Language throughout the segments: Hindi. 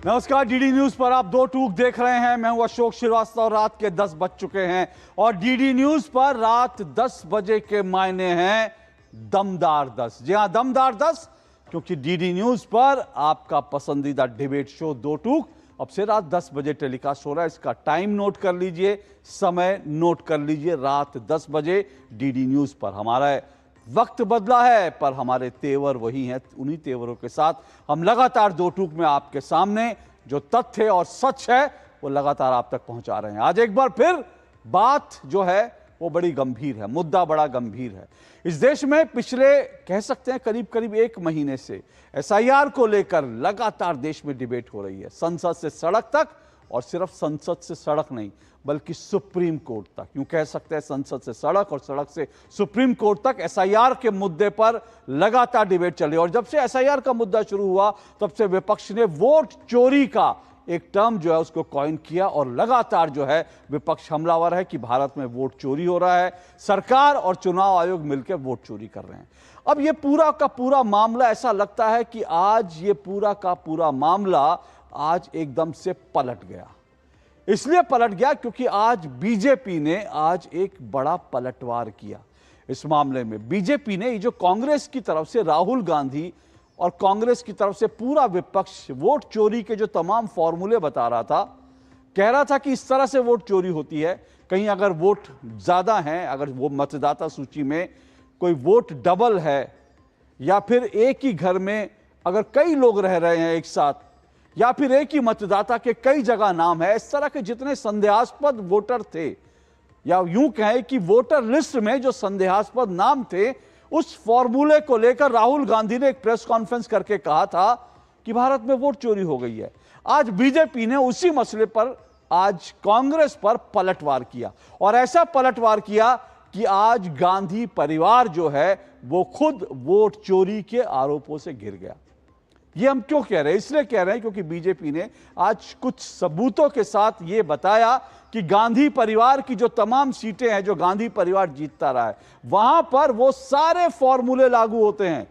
नमस्कार, डीडी न्यूज पर आप दो टूक देख रहे हैं। मैं हूं अशोक श्रीवास्तव। रात के 10 बज चुके हैं और डीडी न्यूज पर रात 10 बजे के मायने हैं दमदार 10। जी हां, दमदार 10, क्योंकि डीडी न्यूज पर आपका पसंदीदा डिबेट शो दो टूक अब से रात 10 बजे टेलीकास्ट हो रहा है। इसका टाइम नोट कर लीजिए, समय नोट कर लीजिए, रात 10 बजे डीडी न्यूज पर। हमारा वक्त बदला है पर हमारे तेवर वही हैं। उन्हीं तेवरों के साथ हम लगातार दो टूक में आपके सामने जो तथ्य और सच है वो लगातार आप तक पहुंचा रहे हैं। आज एक बार फिर बात जो है वो बड़ी गंभीर है, मुद्दा बड़ा गंभीर है। इस देश में पिछले कह सकते हैं करीब करीब एक महीने से एसआईआर को लेकर लगातार देश में डिबेट हो रही है, संसद से सड़क तक। और सिर्फ संसद से सड़क नहीं बल्कि सुप्रीम कोर्ट तक, यूं कह सकते हैं संसद से सड़क और सड़क से सुप्रीम कोर्ट तक एसआईआर के मुद्दे पर लगातार डिबेट चल रही है। और जब से एसआईआर का मुद्दा शुरू हुआ तब से विपक्ष ने वोट चोरी का एक टर्म जो है उसको कॉइन किया और लगातार जो है विपक्ष हमलावर है कि भारत में वोट चोरी हो रहा है, सरकार और चुनाव आयोग मिलकर वोट चोरी कर रहे हैं। अब ये पूरा का पूरा मामला ऐसा लगता है कि आज ये पूरा का पूरा मामला आज एकदम से पलट गया। इसलिए पलट गया क्योंकि आज बीजेपी ने आज एक बड़ा पलटवार किया इस मामले में। बीजेपी ने ये जो कांग्रेस की तरफ से राहुल गांधी और कांग्रेस की तरफ से पूरा विपक्ष वोट चोरी के जो तमाम फॉर्मूले बता रहा था, कह रहा था कि इस तरह से वोट चोरी होती है। कहीं अगर वोट ज्यादा है, अगर वो मतदाता सूची में कोई वोट डबल है, या फिर एक ही घर में अगर कई लोग रह रहे हैं एक साथ, या फिर एक ही मतदाता के कई जगह नाम है, इस तरह के जितने संदेहास्पद वोटर थे, या यूं कहें कि वोटर लिस्ट में जो संदेहास्पद नाम थे, उस फॉर्मूले को लेकर राहुल गांधी ने एक प्रेस कॉन्फ्रेंस करके कहा था कि भारत में वोट चोरी हो गई है। आज बीजेपी ने उसी मसले पर आज कांग्रेस पर पलटवार किया और ऐसा पलटवार किया कि आज गांधी परिवार जो है वो खुद वोट चोरी के आरोपों से घिर गया। ये हम क्यों कह रहे हैं? इसलिए कह रहे हैं क्योंकि बीजेपी ने आज कुछ सबूतों के साथ ये बताया कि गांधी परिवार की जो तमाम सीटें हैं जो गांधी परिवार जीतता रहा है, वहां पर वो सारे फॉर्मूले लागू होते हैं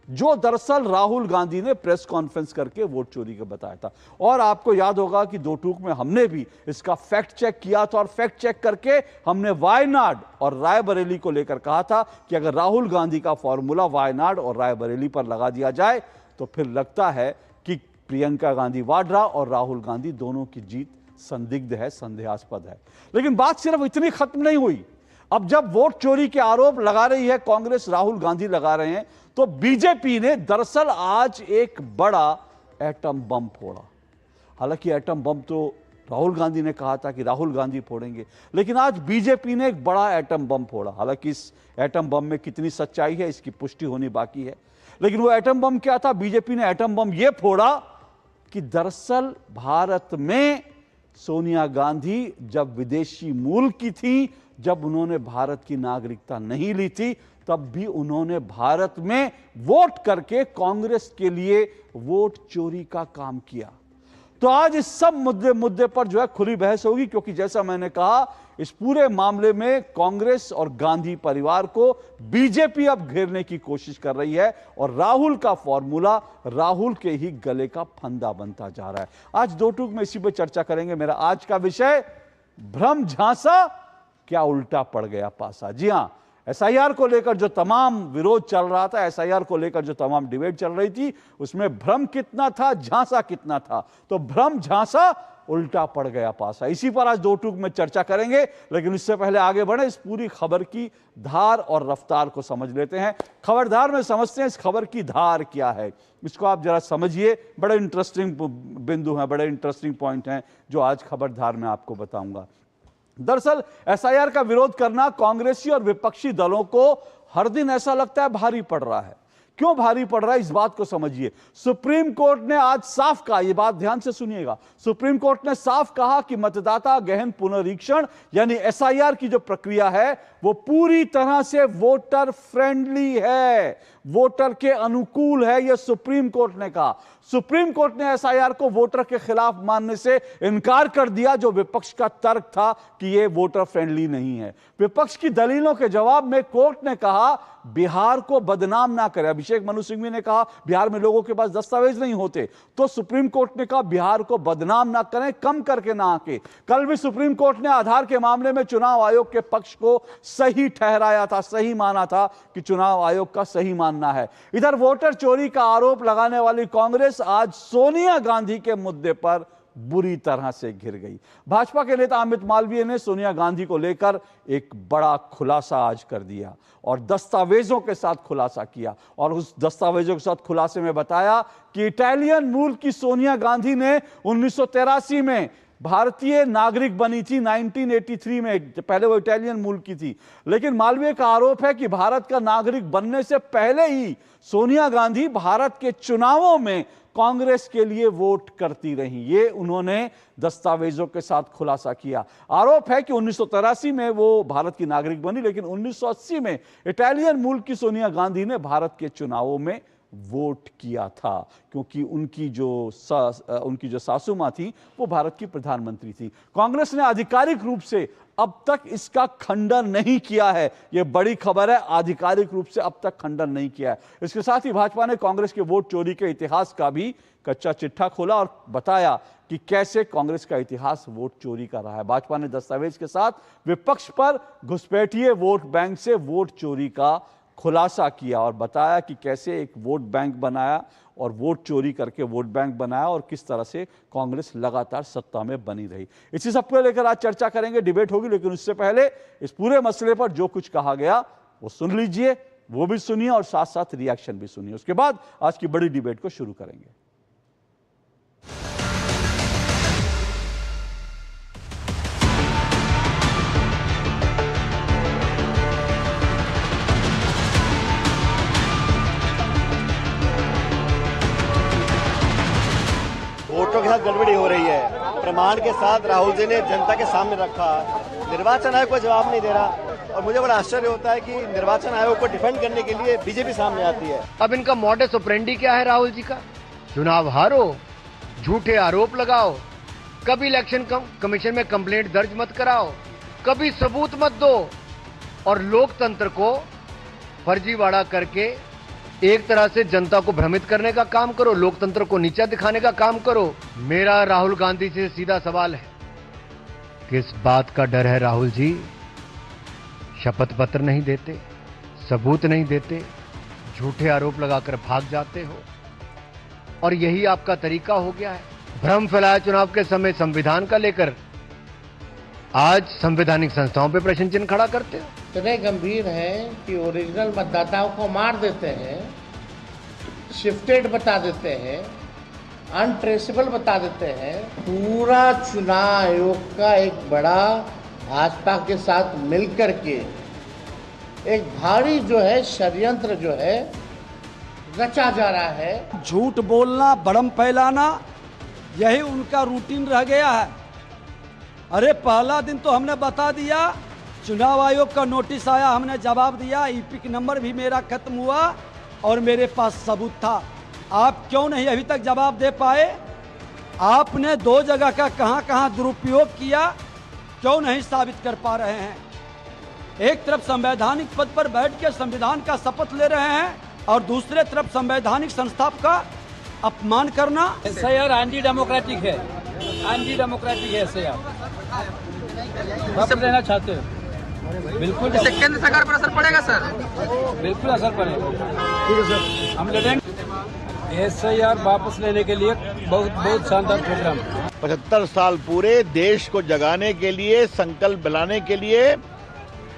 जो दरअसल राहुल गांधी ने प्रेस कॉन्फ्रेंस करके वोट चोरी का बताया था। और आपको याद होगा कि दो टूक में हमने भी इसका फैक्ट चेक किया था और फैक्ट चेक करके हमने वायनाड और रायबरेली को लेकर कहा था कि अगर राहुल गांधी का फॉर्मूला वायनाड और रायबरेली पर लगा दिया जाए तो फिर लगता है कि प्रियंका गांधी वाड्रा और राहुल गांधी दोनों की जीत संदिग्ध है, संदेहास्पद है। लेकिन बात सिर्फ इतनी खत्म नहीं हुई। अब जब वोट चोरी के आरोप लगा रही है कांग्रेस, राहुल गांधी लगा रहे हैं, तो बीजेपी ने दरअसल आज एक बड़ा एटम बम फोड़ा। हालांकि एटम बम तो राहुल गांधी ने कहा था कि राहुल गांधी फोड़ेंगे, लेकिन आज बीजेपी ने एक बड़ा एटम बम फोड़ा। हालांकि इस एटम बम में कितनी सच्चाई है इसकी पुष्टि होनी बाकी है, लेकिन वो एटम बम क्या था? बीजेपी ने एटम बम ये फोड़ा कि दरअसल भारत में सोनिया गांधी जब विदेशी मूल की थी, जब उन्होंने भारत की नागरिकता नहीं ली थी, तब भी उन्होंने भारत में वोट करके कांग्रेस के लिए वोट चोरी का काम किया। तो आज इस सब मुद्दे पर जो है खुली बहस होगी, क्योंकि जैसा मैंने कहा इस पूरे मामले में कांग्रेस और गांधी परिवार को बीजेपी अब घेरने की कोशिश कर रही है और राहुल का फॉर्मूला राहुल के ही गले का फंदा बनता जा रहा है। आज दो टूक में इसी पर चर्चा करेंगे। मेरा आज का विषय भ्रम झांसा क्या उल्टा पड़ गया पासा। जी हां, एसआईआर को लेकर जो तमाम विरोध चल रहा था, एसआईआर को लेकर जो तमाम डिबेट चल रही थी, उसमें भ्रम कितना था, झांसा कितना था। तो भ्रम झांसा उल्टा पड़ गया पासा, इसी पर आज दो टूक में चर्चा करेंगे। लेकिन इससे पहले आगे बढ़े, इस पूरी खबर की धार और रफ्तार को समझ लेते हैं। खबरदार में समझते हैं इस खबर की धार क्या है, इसको आप जरा समझिए। बड़े इंटरेस्टिंग बिंदु हैं, बड़े इंटरेस्टिंग पॉइंट हैं जो आज खबरदार में आपको बताऊंगा। दरअसल एसआईआर का विरोध करना कांग्रेसी और विपक्षी दलों को हर दिन ऐसा लगता है भारी पड़ रहा है। क्यों भारी पड़ रहा है इस बात को समझिए। सुप्रीम कोर्ट ने आज साफ कहा, यह बात ध्यान से सुनिएगा, सुप्रीम कोर्ट ने साफ कहा कि मतदाता गहन पुनरीक्षण यानी एसआईआर की जो प्रक्रिया है वो पूरी तरह से वोटर फ्रेंडली है, वोटर के अनुकूल है, यह सुप्रीम कोर्ट ने कहा। सुप्रीम कोर्ट ने एसआईआर को वोटर के खिलाफ मानने से इनकार कर दिया, जो विपक्ष का तर्क था कि यह वोटर फ्रेंडली नहीं है। विपक्ष की दलीलों के जवाब में कोर्ट ने कहा बिहार को बदनाम ना करें। अभी अभिषेक मनु सिंघवी ने कहा बिहार में लोगों के पास दस्तावेज नहीं होते, तो सुप्रीम कोर्ट ने कहा बिहार को बदनाम ना करें, कम करके ना आके। कल भी सुप्रीम कोर्ट ने आधार के मामले में चुनाव आयोग के पक्ष को सही ठहराया था, सही माना था कि चुनाव आयोग का सही मानना है। इधर वोटर चोरी का आरोप लगाने वाली कांग्रेस आज सोनिया गांधी के मुद्दे पर बुरी तरह से घिर गई। भाजपा के नेता अमित मालवीय ने सोनिया गांधी को लेकर एक बड़ा खुलासा आज कर दिया और दस्तावेजों के साथ खुलासा किया, और उस दस्तावेजों के साथ खुलासे में बताया कि इटालियन मूल की सोनिया गांधी ने 1983 में भारतीय नागरिक बनी थी, 1983 में, पहले वो इटालियन मूल की थी। लेकिन मालवीय का आरोप है कि भारत का नागरिक बनने से पहले ही सोनिया गांधी भारत के चुनावों में कांग्रेस के लिए वोट करती रही। ये उन्होंने दस्तावेजों के साथ खुलासा किया। आरोप है कि 1983 में वो भारत की नागरिक बनी, लेकिन 1980 में इटालियन मूल की सोनिया गांधी ने भारत के चुनावों में वोट किया था, क्योंकि उनकी जो सासू मां थी वो भारत की प्रधानमंत्री थी। कांग्रेस ने आधिकारिक रूप से अब तक इसका खंडन नहीं किया है। यह बड़ी खबर है, आधिकारिक रूप से अब तक खंडन नहीं किया है। इसके साथ ही भाजपा ने कांग्रेस के वोट चोरी के इतिहास का भी कच्चा चिट्ठा खोला और बताया कि कैसे कांग्रेस का इतिहास वोट चोरी का रहा है। भाजपा ने दस्तावेज के साथ विपक्ष पर घुसपैठिए वोट बैंक से वोट चोरी का खुलासा किया और बताया कि कैसे एक वोट बैंक बनाया और वोट चोरी करके वोट बैंक बनाया और किस तरह से कांग्रेस लगातार सत्ता में बनी रही। इसी सब को लेकर आज चर्चा करेंगे, डिबेट होगी, लेकिन उससे पहले इस पूरे मसले पर जो कुछ कहा गया वो सुन लीजिए, वो भी सुनिए और साथ साथ रिएक्शन भी सुनिए। उसके बाद आज की बड़ी डिबेट को शुरू करेंगे। वोटों के साथ गड़बड़ी हो रही है, प्रमाण के साथ राहुल जी ने जनता के सामने रखा। निर्वाचन आयोग को जवाब नहीं दे रहा और मुझे बड़ा आश्चर्य होता है कि निर्वाचन आयोग को डिफेंड करने के लिए बीजेपी सामने आती है। अब इनका मॉडस ऑपरेंडी क्या है राहुल जी का? चुनाव हारो, झूठे आरोप लगाओ, कभी इलेक्शन कमीशन में कंप्लेंट दर्ज मत कराओ, कभी सबूत मत दो और लोकतंत्र को फर्जीवाड़ा करके एक तरह से जनता को भ्रमित करने का काम करो, लोकतंत्र को नीचा दिखाने का काम करो। मेरा राहुल गांधी से सीधा सवाल है, किस बात का डर है राहुल जी? शपथ पत्र नहीं देते, सबूत नहीं देते, झूठे आरोप लगाकर भाग जाते हो और यही आपका तरीका हो गया है। भ्रम फैलाया चुनाव के समय संविधान का लेकर, आज संवैधानिक संस्थाओं पे प्रश्न चिन्ह खड़ा करते हो। इतने गंभीर हैं कि ओरिजिनल मतदाताओं को मार देते हैं, शिफ्टेड बता देते हैं, अनट्रेसेबल बता देते हैं। पूरा चुनाव आयोग का एक बड़ा भाजपा के साथ मिलकर के एक भारी जो है षड्यंत्र जो है रचा जा रहा है। झूठ बोलना, भ्रम फैलाना, यही उनका रूटीन रह गया है। अरे पहला दिन तो हमने बता दिया, चुनाव आयोग का नोटिस आया, हमने जवाब दिया, ईपिक नंबर भी मेरा खत्म हुआ और मेरे पास सबूत था। आप क्यों नहीं अभी तक जवाब दे पाए? आपने 2 जगह का कहां दुरुपयोग किया, क्यों नहीं साबित कर पा रहे हैं? एक तरफ संवैधानिक पद पर बैठ के संविधान का शपथ ले रहे हैं और दूसरे तरफ संवैधानिक संस्था का अपमान करना। एसआईआर एंटी डेमोक्रेटिक है, एंटी डेमोक्रेटिक है एसआईआर। सब लेना चाहते हो? बिल्कुल। इससे केंद्र सरकार पर असर पड़ेगा सर? बिल्कुल असर पड़ेगा। ठीक है सर, हम लड़ेंगे। एसआईआर वापस लेने के लिए बहुत शानदार प्रोग्राम। 75 साल पूरे देश को जगाने के लिए, संकल्प बनाने के लिए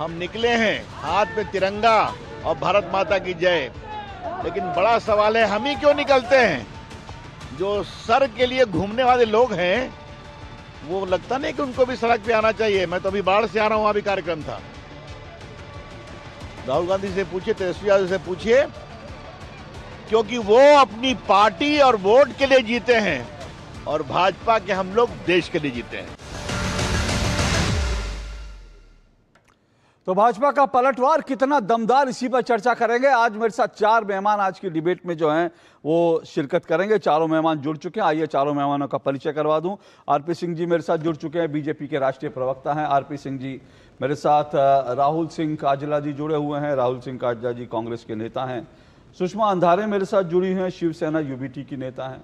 हम निकले हैं, हाथ में तिरंगा और भारत माता की जय। लेकिन बड़ा सवाल है, हम ही क्यों निकलते हैं? जो सर के लिए घूमने वाले लोग हैं वो लगता नहीं कि उनको भी सड़क पे आना चाहिए। मैं तो अभी बाढ़ से आ रहा हूं, वहां भी कार्यक्रम था। राहुल गांधी से पूछिए, तेजस्वी यादव से पूछिए, क्योंकि वो अपनी पार्टी और वोट के लिए जीते हैं और भाजपा के हम लोग देश के लिए जीते हैं। तो भाजपा का पलटवार कितना दमदार, इसी पर चर्चा करेंगे। आज मेरे साथ 4 मेहमान आज की डिबेट में जो हैं वो शिरकत करेंगे। चारों मेहमान जुड़ चुके हैं। आइए चारों मेहमानों का परिचय करवा दूं। आरपी सिंह जी मेरे साथ जुड़ चुके हैं, बीजेपी के राष्ट्रीय प्रवक्ता हैं। आरपी सिंह जी मेरे साथ। राहुल सिंह काजला जी जुड़े हुए हैं। राहुल सिंह काजला जी कांग्रेस के नेता हैं। सुषमा अंधारे मेरे साथ जुड़ी हैं, शिवसेना यूबीटी की नेता हैं,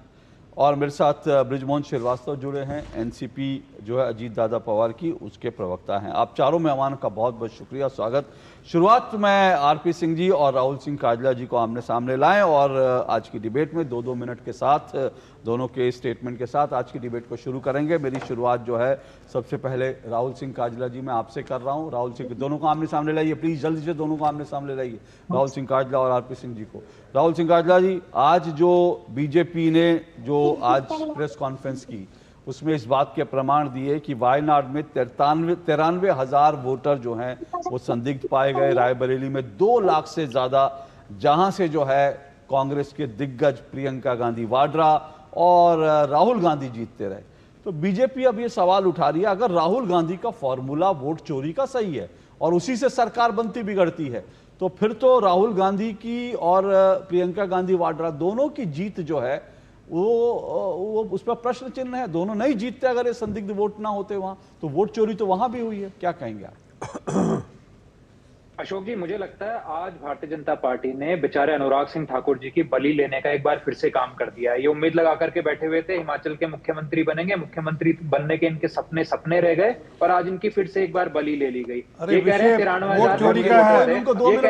और मेरे साथ बृजमोहन श्रीवास्तव जुड़े हैं, एनसीपी जो है अजीत दादा पवार की, उसके प्रवक्ता हैं। आप चारों मेहमानों का बहुत बहुत शुक्रिया, स्वागत। शुरुआत में आरपी सिंह जी और राहुल सिंह काजला जी को आमने सामने लाएं और आज की डिबेट में 2-2 मिनट के साथ दोनों के स्टेटमेंट के साथ आज की डिबेट को शुरू करेंगे। मेरी शुरुआत जो है सबसे पहले राहुल सिंह काजला जी मैं आपसे कर रहा हूं। राहुल सिंह, दोनों को आमने सामने लाइए प्लीज, जल्दी से दोनों को आमने सामने लाइए, राहुल सिंह काजला और आरपी सिंह जी को। राहुल सिंह काजला जी, आज जो बीजेपी ने जो आज प्रेस कॉन्फ्रेंस की, उसमें इस बात के प्रमाण दिए कि वायनाड में 93,000 वोटर जो हैं वो संदिग्ध पाए गए। रायबरेली में 2 लाख से ज्यादा, जहां से जो है कांग्रेस के दिग्गज प्रियंका गांधी वाड्रा और राहुल गांधी जीतते रहे। तो बीजेपी अब ये सवाल उठा रही है, अगर राहुल गांधी का फॉर्मूला वोट चोरी का सही है और उसी से सरकार बनती बिगड़ती है, तो फिर तो राहुल गांधी की और प्रियंका गांधी वाड्रा दोनों की जीत जो है वो उस पर प्रश्न चिन्ह है। दोनों नहीं जीतते अगर ये संदिग्ध वोट ना होते वहां, तो वोट चोरी तो वहां भी हुई है। क्या कहेंगे आप? अशोक जी, मुझे लगता है आज भारतीय जनता पार्टी ने बेचारे अनुराग सिंह ठाकुर जी की बलि लेने का एक बार फिर से काम कर दिया है। ये उम्मीद लगा करके बैठे हुए थे हिमाचल के मुख्यमंत्री बनेंगे, मुख्यमंत्री बनने के इनके सपने रह गए और आज इनकी फिर से एक बार बलि ले ली गई। ये कह रहे हैं 93,000 उनको 2 मिनट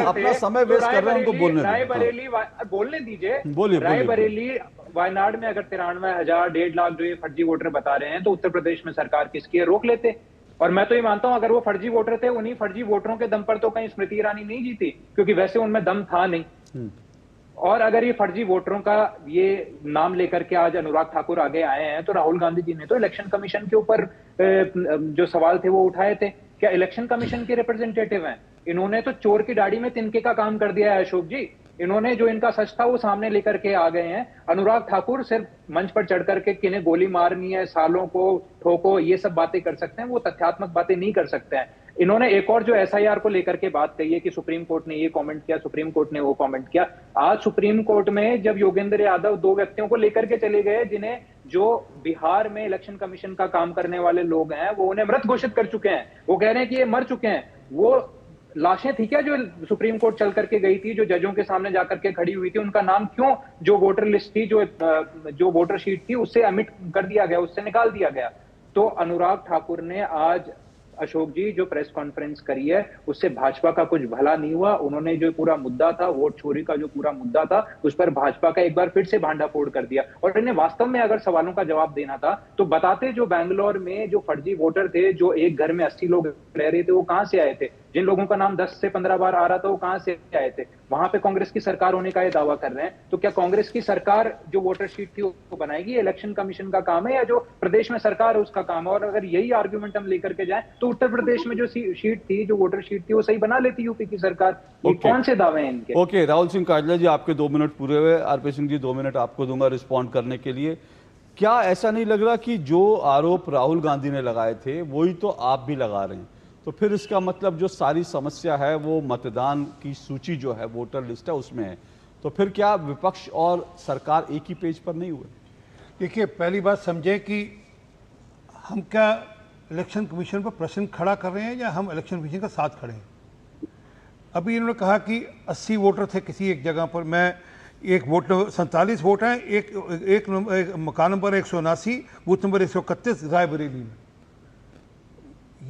अपना समय वेस्ट कर रहे हैं, उनको रायबरेली बोलने दीजिए। रायबरेली वायनाड में अगर 93,000 1.5 लाख जो ये फर्जी वोटर बता रहे हैं, तो उत्तर प्रदेश में सरकार किसकी है, रोक लेते। और मैं तो ये मानता हूं, अगर वो फर्जी वोटर थे, उन्हीं फर्जी वोटरों के दम पर तो कहीं स्मृति ईरानी नहीं जीती, क्योंकि वैसे उनमें दम था नहीं। और अगर ये फर्जी वोटरों का ये नाम लेकर के आज अनुराग ठाकुर आगे आए हैं, तो राहुल गांधी जी ने तो इलेक्शन कमीशन के ऊपर जो सवाल थे वो उठाए थे। क्या इलेक्शन कमीशन के रिप्रेजेंटेटिव हैं? इन्होंने तो चोर की दाढ़ी में तिनके का काम कर दिया है अशोक जी। इन्होंने जो इनका सच था वो सामने लेकर के आ गए हैं। अनुराग ठाकुर सिर्फ मंच पर चढ़ करके किन्हें गोली मारनी है, सालों को ठोको, ये सब बातें कर सकते हैं, वो तथ्यात्मक बातें नहीं कर सकते हैं। इन्होंने एक और जो एसआईआर को लेकर के बात कही है कि सुप्रीम कोर्ट ने ये कमेंट किया, सुप्रीम कोर्ट ने वो कमेंट किया। आज सुप्रीम कोर्ट में जब योगेंद्र यादव 2 व्यक्तियों को लेकर के चले गए, जिन्हें जो बिहार में इलेक्शन कमीशन का काम करने वाले लोग हैं वो उन्हें मृत घोषित कर चुके हैं। वो कह रहे हैं कि ये मर चुके हैं। वो लाशें थी क्या जो सुप्रीम कोर्ट चल करके गई थी, जो जजों के सामने जाकर के खड़ी हुई थी, उनका नाम क्यों जो वोटर लिस्ट थी, जो वोटर शीट थी, उससे अमिट कर दिया गया, उससे निकाल दिया गया? तो अनुराग ठाकुर ने आज अशोक जी जो प्रेस कॉन्फ्रेंस करी है, उससे भाजपा का कुछ भला नहीं हुआ। उन्होंने जो पूरा मुद्दा था, वोट चोरी का जो पूरा मुद्दा था, उस पर भाजपा का एक बार फिर से भांडाफोड़ कर दिया। और इन्हें वास्तव में अगर सवालों का जवाब देना था तो बताते, जो बैंगलोर में जो फर्जी वोटर थे, जो एक घर में 80 लोग रह रहे थे, वो कहां से आए थे? जिन लोगों का नाम 10 से 15 बार आ रहा था, वो कहां से आए थे? वहां पे कांग्रेस की सरकार होने का ये दावा कर रहे हैं। तो क्या कांग्रेस की सरकार जो वोटर शीट थी वो बनाएगी? इलेक्शन कमीशन का काम है या जो प्रदेश में सरकार है उसका काम है? और अगर यही आर्ग्यूमेंट हम लेकर के जाएं तो उत्तर प्रदेश में जो शीट थी, जो वोटर शीट थी, वो सही बना लेती यूपी की सरकार। ये कौन से दावे हैं इनके? ओके, राहुल सिंह काजला जी, आपके 2 मिनट पूरे हुए। आरपी सिंह जी 2 मिनट आपको दूंगा रिस्पॉन्ड करने के लिए। क्या ऐसा नहीं लग रहा कि जो आरोप राहुल गांधी ने लगाए थे वही तो आप भी लगा रहे हैं? तो फिर इसका मतलब जो सारी समस्या है वो मतदान की सूची जो है, वोटर लिस्ट है, उसमें है। तो फिर क्या विपक्ष और सरकार एक ही पेज पर नहीं हुए? देखिए, पहली बात समझें कि हम क्या इलेक्शन कमीशन पर प्रश्न खड़ा कर रहे हैं या हम इलेक्शन कमीशन का साथ खड़े हैं? अभी इन्होंने कहा कि 80 वोटर थे किसी एक जगह पर। मैं एक वोट 47 वोट हैं, एक मकान नंबर 179, बूथ नंबर 131 रायबरेली में।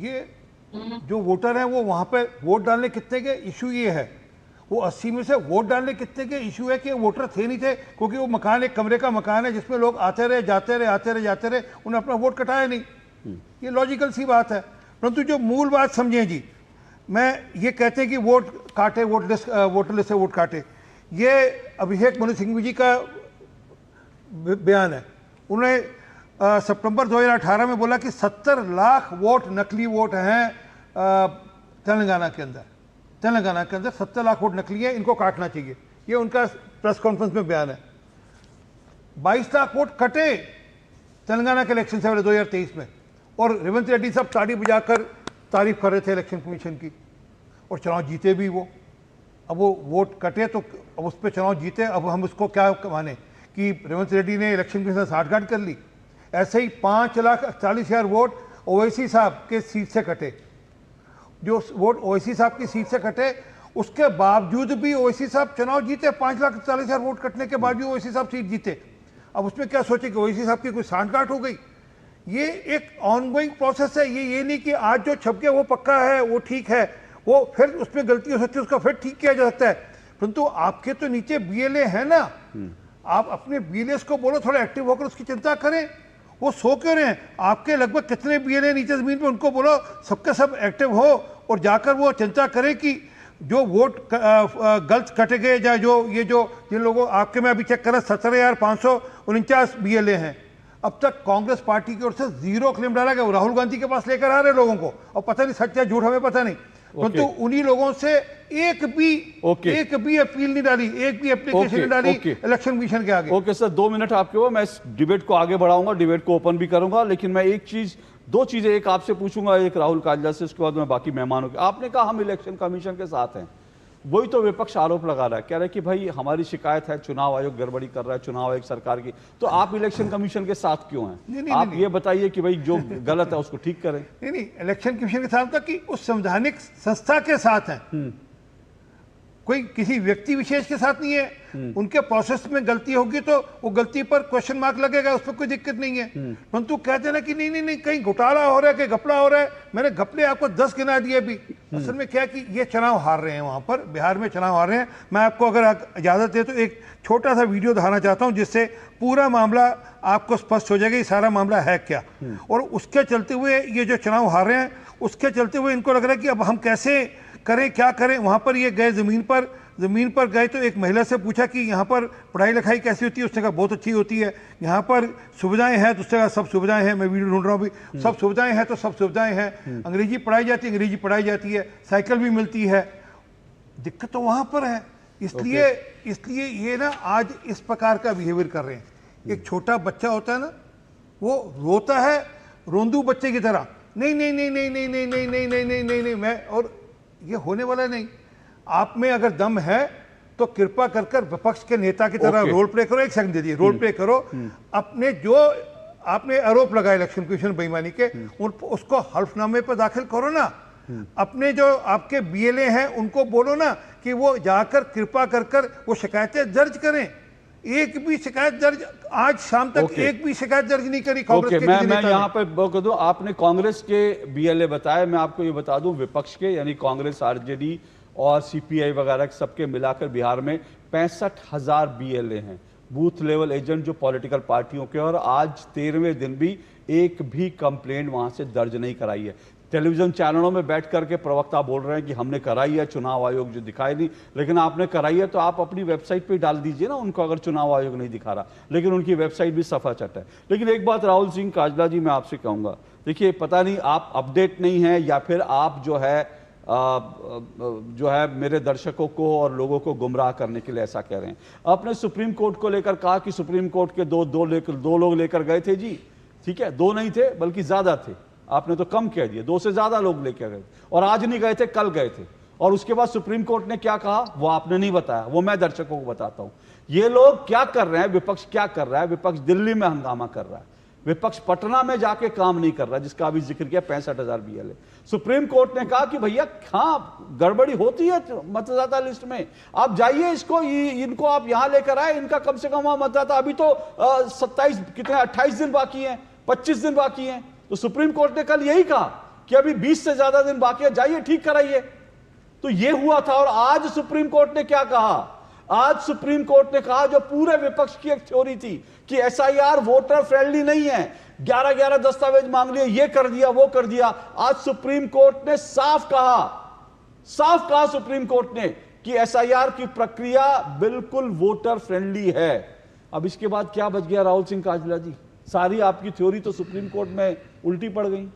ये जो वोटर हैं वो वहाँ पे वोट डालने कितने के, इशू ये है। वो 80 में से वोट डालने कितने के, इशू है कि वोटर थे नहीं थे, क्योंकि वो मकान एक कमरे का मकान है जिसमें लोग आते रहे, जाते रहे, आते रहे, जाते रहे, उन्हें अपना वोट कटाया नहीं। ये लॉजिकल सी बात है। परंतु जो मूल बात समझें जी, मैं ये कहते हैं कि वोट काटे, वोटर लिस्ट से वोट काटे, ये अभिषेक मनु सिंघवी जी का बयान है। उन्होंने सितंबर 2018 में बोला कि 70 लाख वोट नकली वोट हैं तेलंगाना के अंदर। तेलंगाना के अंदर 70 लाख वोट नकली है, इनको काटना चाहिए। ये उनका प्रेस कॉन्फ्रेंस में बयान है। 22 लाख वोट कटे तेलंगाना के इलेक्शन से पहले 2023 में, और रेवंत रेड्डी साहब ताड़ी बजाकर तारीफ कर रहे थे इलेक्शन कमीशन की, और चुनाव जीते भी वो। अब वो वोट कटे तो अब उस पर चुनाव जीते, अब हम उसको क्या माने कि रेवंत रेड्डी ने इलेक्शन कमीशन से साठगांठ कर ली? ऐसे ही 5,40,000 वोट ओवैसी साहब के सीट से कटे। जो वोट ओवैसी साहब की सीट से कटे, उसके बावजूद भी ओवैसी साहब चुनाव जीते। 5,40,000 वोट कटने के बाद भी ओवैसी साहब सीट जीते। अब उसमें क्या सोचे कि ओवैसी साहब की कोई सांठगांठ हो गई। ये एक ऑनगोइंग प्रोसेस है। ये नहीं कि आज जो छप गया वो पक्का है, वो ठीक है, वो फिर उसमें गलती हो सकती है, उसका फिर ठीक किया जा सकता है। परंतु आपके तो नीचे बीएलए है ना, आप अपने बीएलए को बोलो थोड़ा एक्टिव होकर उसकी चिंता करें। वो सो क्यों रहे हैं? आपके लगभग कितने बीएलए नीचे जमीन पे, उनको बोलो सबके सब एक्टिव हो और जाकर वो चिंता करें कि जो वोट गलत कटे गए, या जो ये जो जिन लोगों आपके में अभी चेक करें 17,549 बीएलए हैं। अब तक कांग्रेस पार्टी की ओर से 0 क्लेम डाला गया। राहुल गांधी के पास लेकर आ रहे लोगों को, और पता नहीं सच या झूठ हमें पता नहीं, परंतु उन्हीं लोगों से एक भी अपील नहीं डाली, एक भी एप्लीकेशन नहीं डाली इलेक्शन कमीशन के आगे। ओके सर, 2 मिनट आपके हो, मैं इस डिबेट को आगे बढ़ाऊंगा, डिबेट को ओपन भी करूंगा, लेकिन मैं दो चीजें, एक आपसे पूछूंगा, एक राहुल काजला से, उसके बाद मैं बाकी मेहमानों के। आपने कहा हम इलेक्शन कमीशन के साथ हैं, वही तो विपक्ष आरोप लगा रहा है, कह रहा है कि भाई हमारी शिकायत है, चुनाव आयोग गड़बड़ी कर रहा है, चुनाव आयोग सरकार की, तो आप इलेक्शन कमीशन के साथ क्यों हैं? आप ये बताइए कि भाई जो गलत है उसको ठीक करें। नहीं, इलेक्शन कमीशन के साथ कि उस संवैधानिक संस्था के साथ हैं, कोई किसी व्यक्ति विशेष के साथ नहीं है। उनके प्रोसेस में गलती होगी तो वो गलती पर क्वेश्चन मार्क लगेगा, उस पर कोई दिक्कत नहीं है। परंतु कहते हैं ना कि नहीं कहीं घोटाला हो रहा है, कहीं घपला हो रहा है। मैंने घपले आपको 10 गिना दिए अभी। असल में क्या कि ये चुनाव हार रहे हैं, वहां पर बिहार में चुनाव हार रहे हैं। मैं आपको अगर इजाजत दे तो एक छोटा सा वीडियो दिखाना चाहता हूं, जिससे पूरा मामला आपको स्पष्ट हो जाएगा ये सारा मामला है क्या। और उसके चलते हुए ये जो चुनाव हार रहे हैं, उसके चलते हुए इनको लग रहा है कि अब हम कैसे करें, क्या करें। वहां पर ये गए, जमीन पर गए तो एक महिला से पूछा कि यहाँ पर पढ़ाई लिखाई कैसी होती है। उसने कहा बहुत अच्छी होती है, यहाँ पर सुविधाएं हैं। दूसरे कहा सब सुविधाएं हैं, मैं वीडियो ढूंढ रहा हूँ भी, सब सुविधाएं हैं तो सब सुविधाएं हैं। अंग्रेजी पढ़ाई जाती है, अंग्रेजी पढ़ाई जाती है, साइकिल भी मिलती है। दिक्कत तो वहां पर है। इसलिए ये ना आज इस प्रकार का बिहेवियर कर रहे हैं। एक छोटा बच्चा होता है ना, वो रोता है रोंदू बच्चे की तरह, नहीं नहीं नहीं नहीं नहीं नहीं नहीं नहीं नहीं नहीं नहीं मैं, और ये होने वाला नहीं। आप में अगर दम है तो कृपा कर विपक्ष के नेता की तरह रोल प्ले करो। एक सेकंड दे दिए, रोल प्ले करो। अपने जो आपने आरोप लगाए इलेक्शन कमीशन बेईमानी के, उसको हल्फनामे पर दाखिल करो ना। अपने जो आपके बीएलए हैं उनको बोलो ना कि वो जाकर कृपा कर वो शिकायतें दर्ज करें। एक भी शिकायत दर्ज आज शाम तक एक भी शिकायत दर्ज नहीं करी कांग्रेस के। मैं यहाँ पे कह दूं, आपने कांग्रेस के बीएलए बताया, मैं आपको ये बता दूं विपक्ष के यानी कांग्रेस, आरजेडी और सीपीआई वगैरह सबके मिलाकर बिहार में 65,000 बीएलए हैं, बूथ लेवल एजेंट जो पॉलिटिकल पार्टियों के। और आज 13वें दिन भी एक भी कंप्लेंट वहां से दर्ज नहीं कराई है। टेलीविजन चैनलों में बैठ करके प्रवक्ता बोल रहे हैं कि हमने कराई है, चुनाव आयोग जो दिखाई नहीं। लेकिन आपने कराई है तो आप अपनी वेबसाइट पे डाल दीजिए ना उनको, अगर चुनाव आयोग नहीं दिखा रहा। लेकिन उनकी वेबसाइट भी सफाचट है। लेकिन एक बात राहुल सिंह काजला जी मैं आपसे कहूंगा, देखिए पता नहीं आप अपडेट नहीं है या फिर आप जो है मेरे दर्शकों को और लोगों को गुमराह करने के लिए ऐसा कह रहे हैं। आपने सुप्रीम कोर्ट को लेकर कहा कि सुप्रीम कोर्ट के दो लोग लेकर गए थे जी, ठीक है, 2 नहीं थे बल्कि ज्यादा थे, आपने तो कम कह दिया, 2 से ज्यादा लोग लेकर गए और आज नहीं गए थे, कल गए थे। और उसके बाद सुप्रीम कोर्ट ने क्या कहा वो आपने नहीं बताया, वो मैं दर्शकों को बताता हूं। ये लोग क्या कर रहे हैं, विपक्ष क्या कर रहा है? विपक्ष दिल्ली में हंगामा कर रहा है, विपक्ष पटना में जाके काम नहीं कर रहा, जिसका अभी जिक्र किया 65,000 बीएलए। सुप्रीम कोर्ट ने कहा कि भैया हाँ गड़बड़ी होती है मतदाता लिस्ट में, आप जाइए इनको आप यहां लेकर आए, इनका कम से कम मतदाता अभी तो 28 दिन बाकी हैं, 25 दिन बाकी हैं। तो सुप्रीम कोर्ट ने कल यही कहा कि अभी 20 से ज्यादा दिन बाकी है, जाइए ठीक कराइए। तो ये हुआ था। और आज सुप्रीम कोर्ट ने क्या कहा? आज सुप्रीम कोर्ट ने कहा जो पूरे विपक्ष की एक थ्योरी थी कि एसआईआर वोटर फ्रेंडली नहीं है, 11 दस्तावेज मांग लिए, ये कर दिया वो कर दिया। आज सुप्रीम कोर्ट ने साफ कहा सुप्रीम कोर्ट ने कि एसआईआर की प्रक्रिया बिल्कुल वोटर फ्रेंडली है। अब इसके बाद क्या बच गया राहुल सिंह काजला जी? सारी आपकी थ्योरी तो सुप्रीम कोर्ट में उल्टी पड़ गई।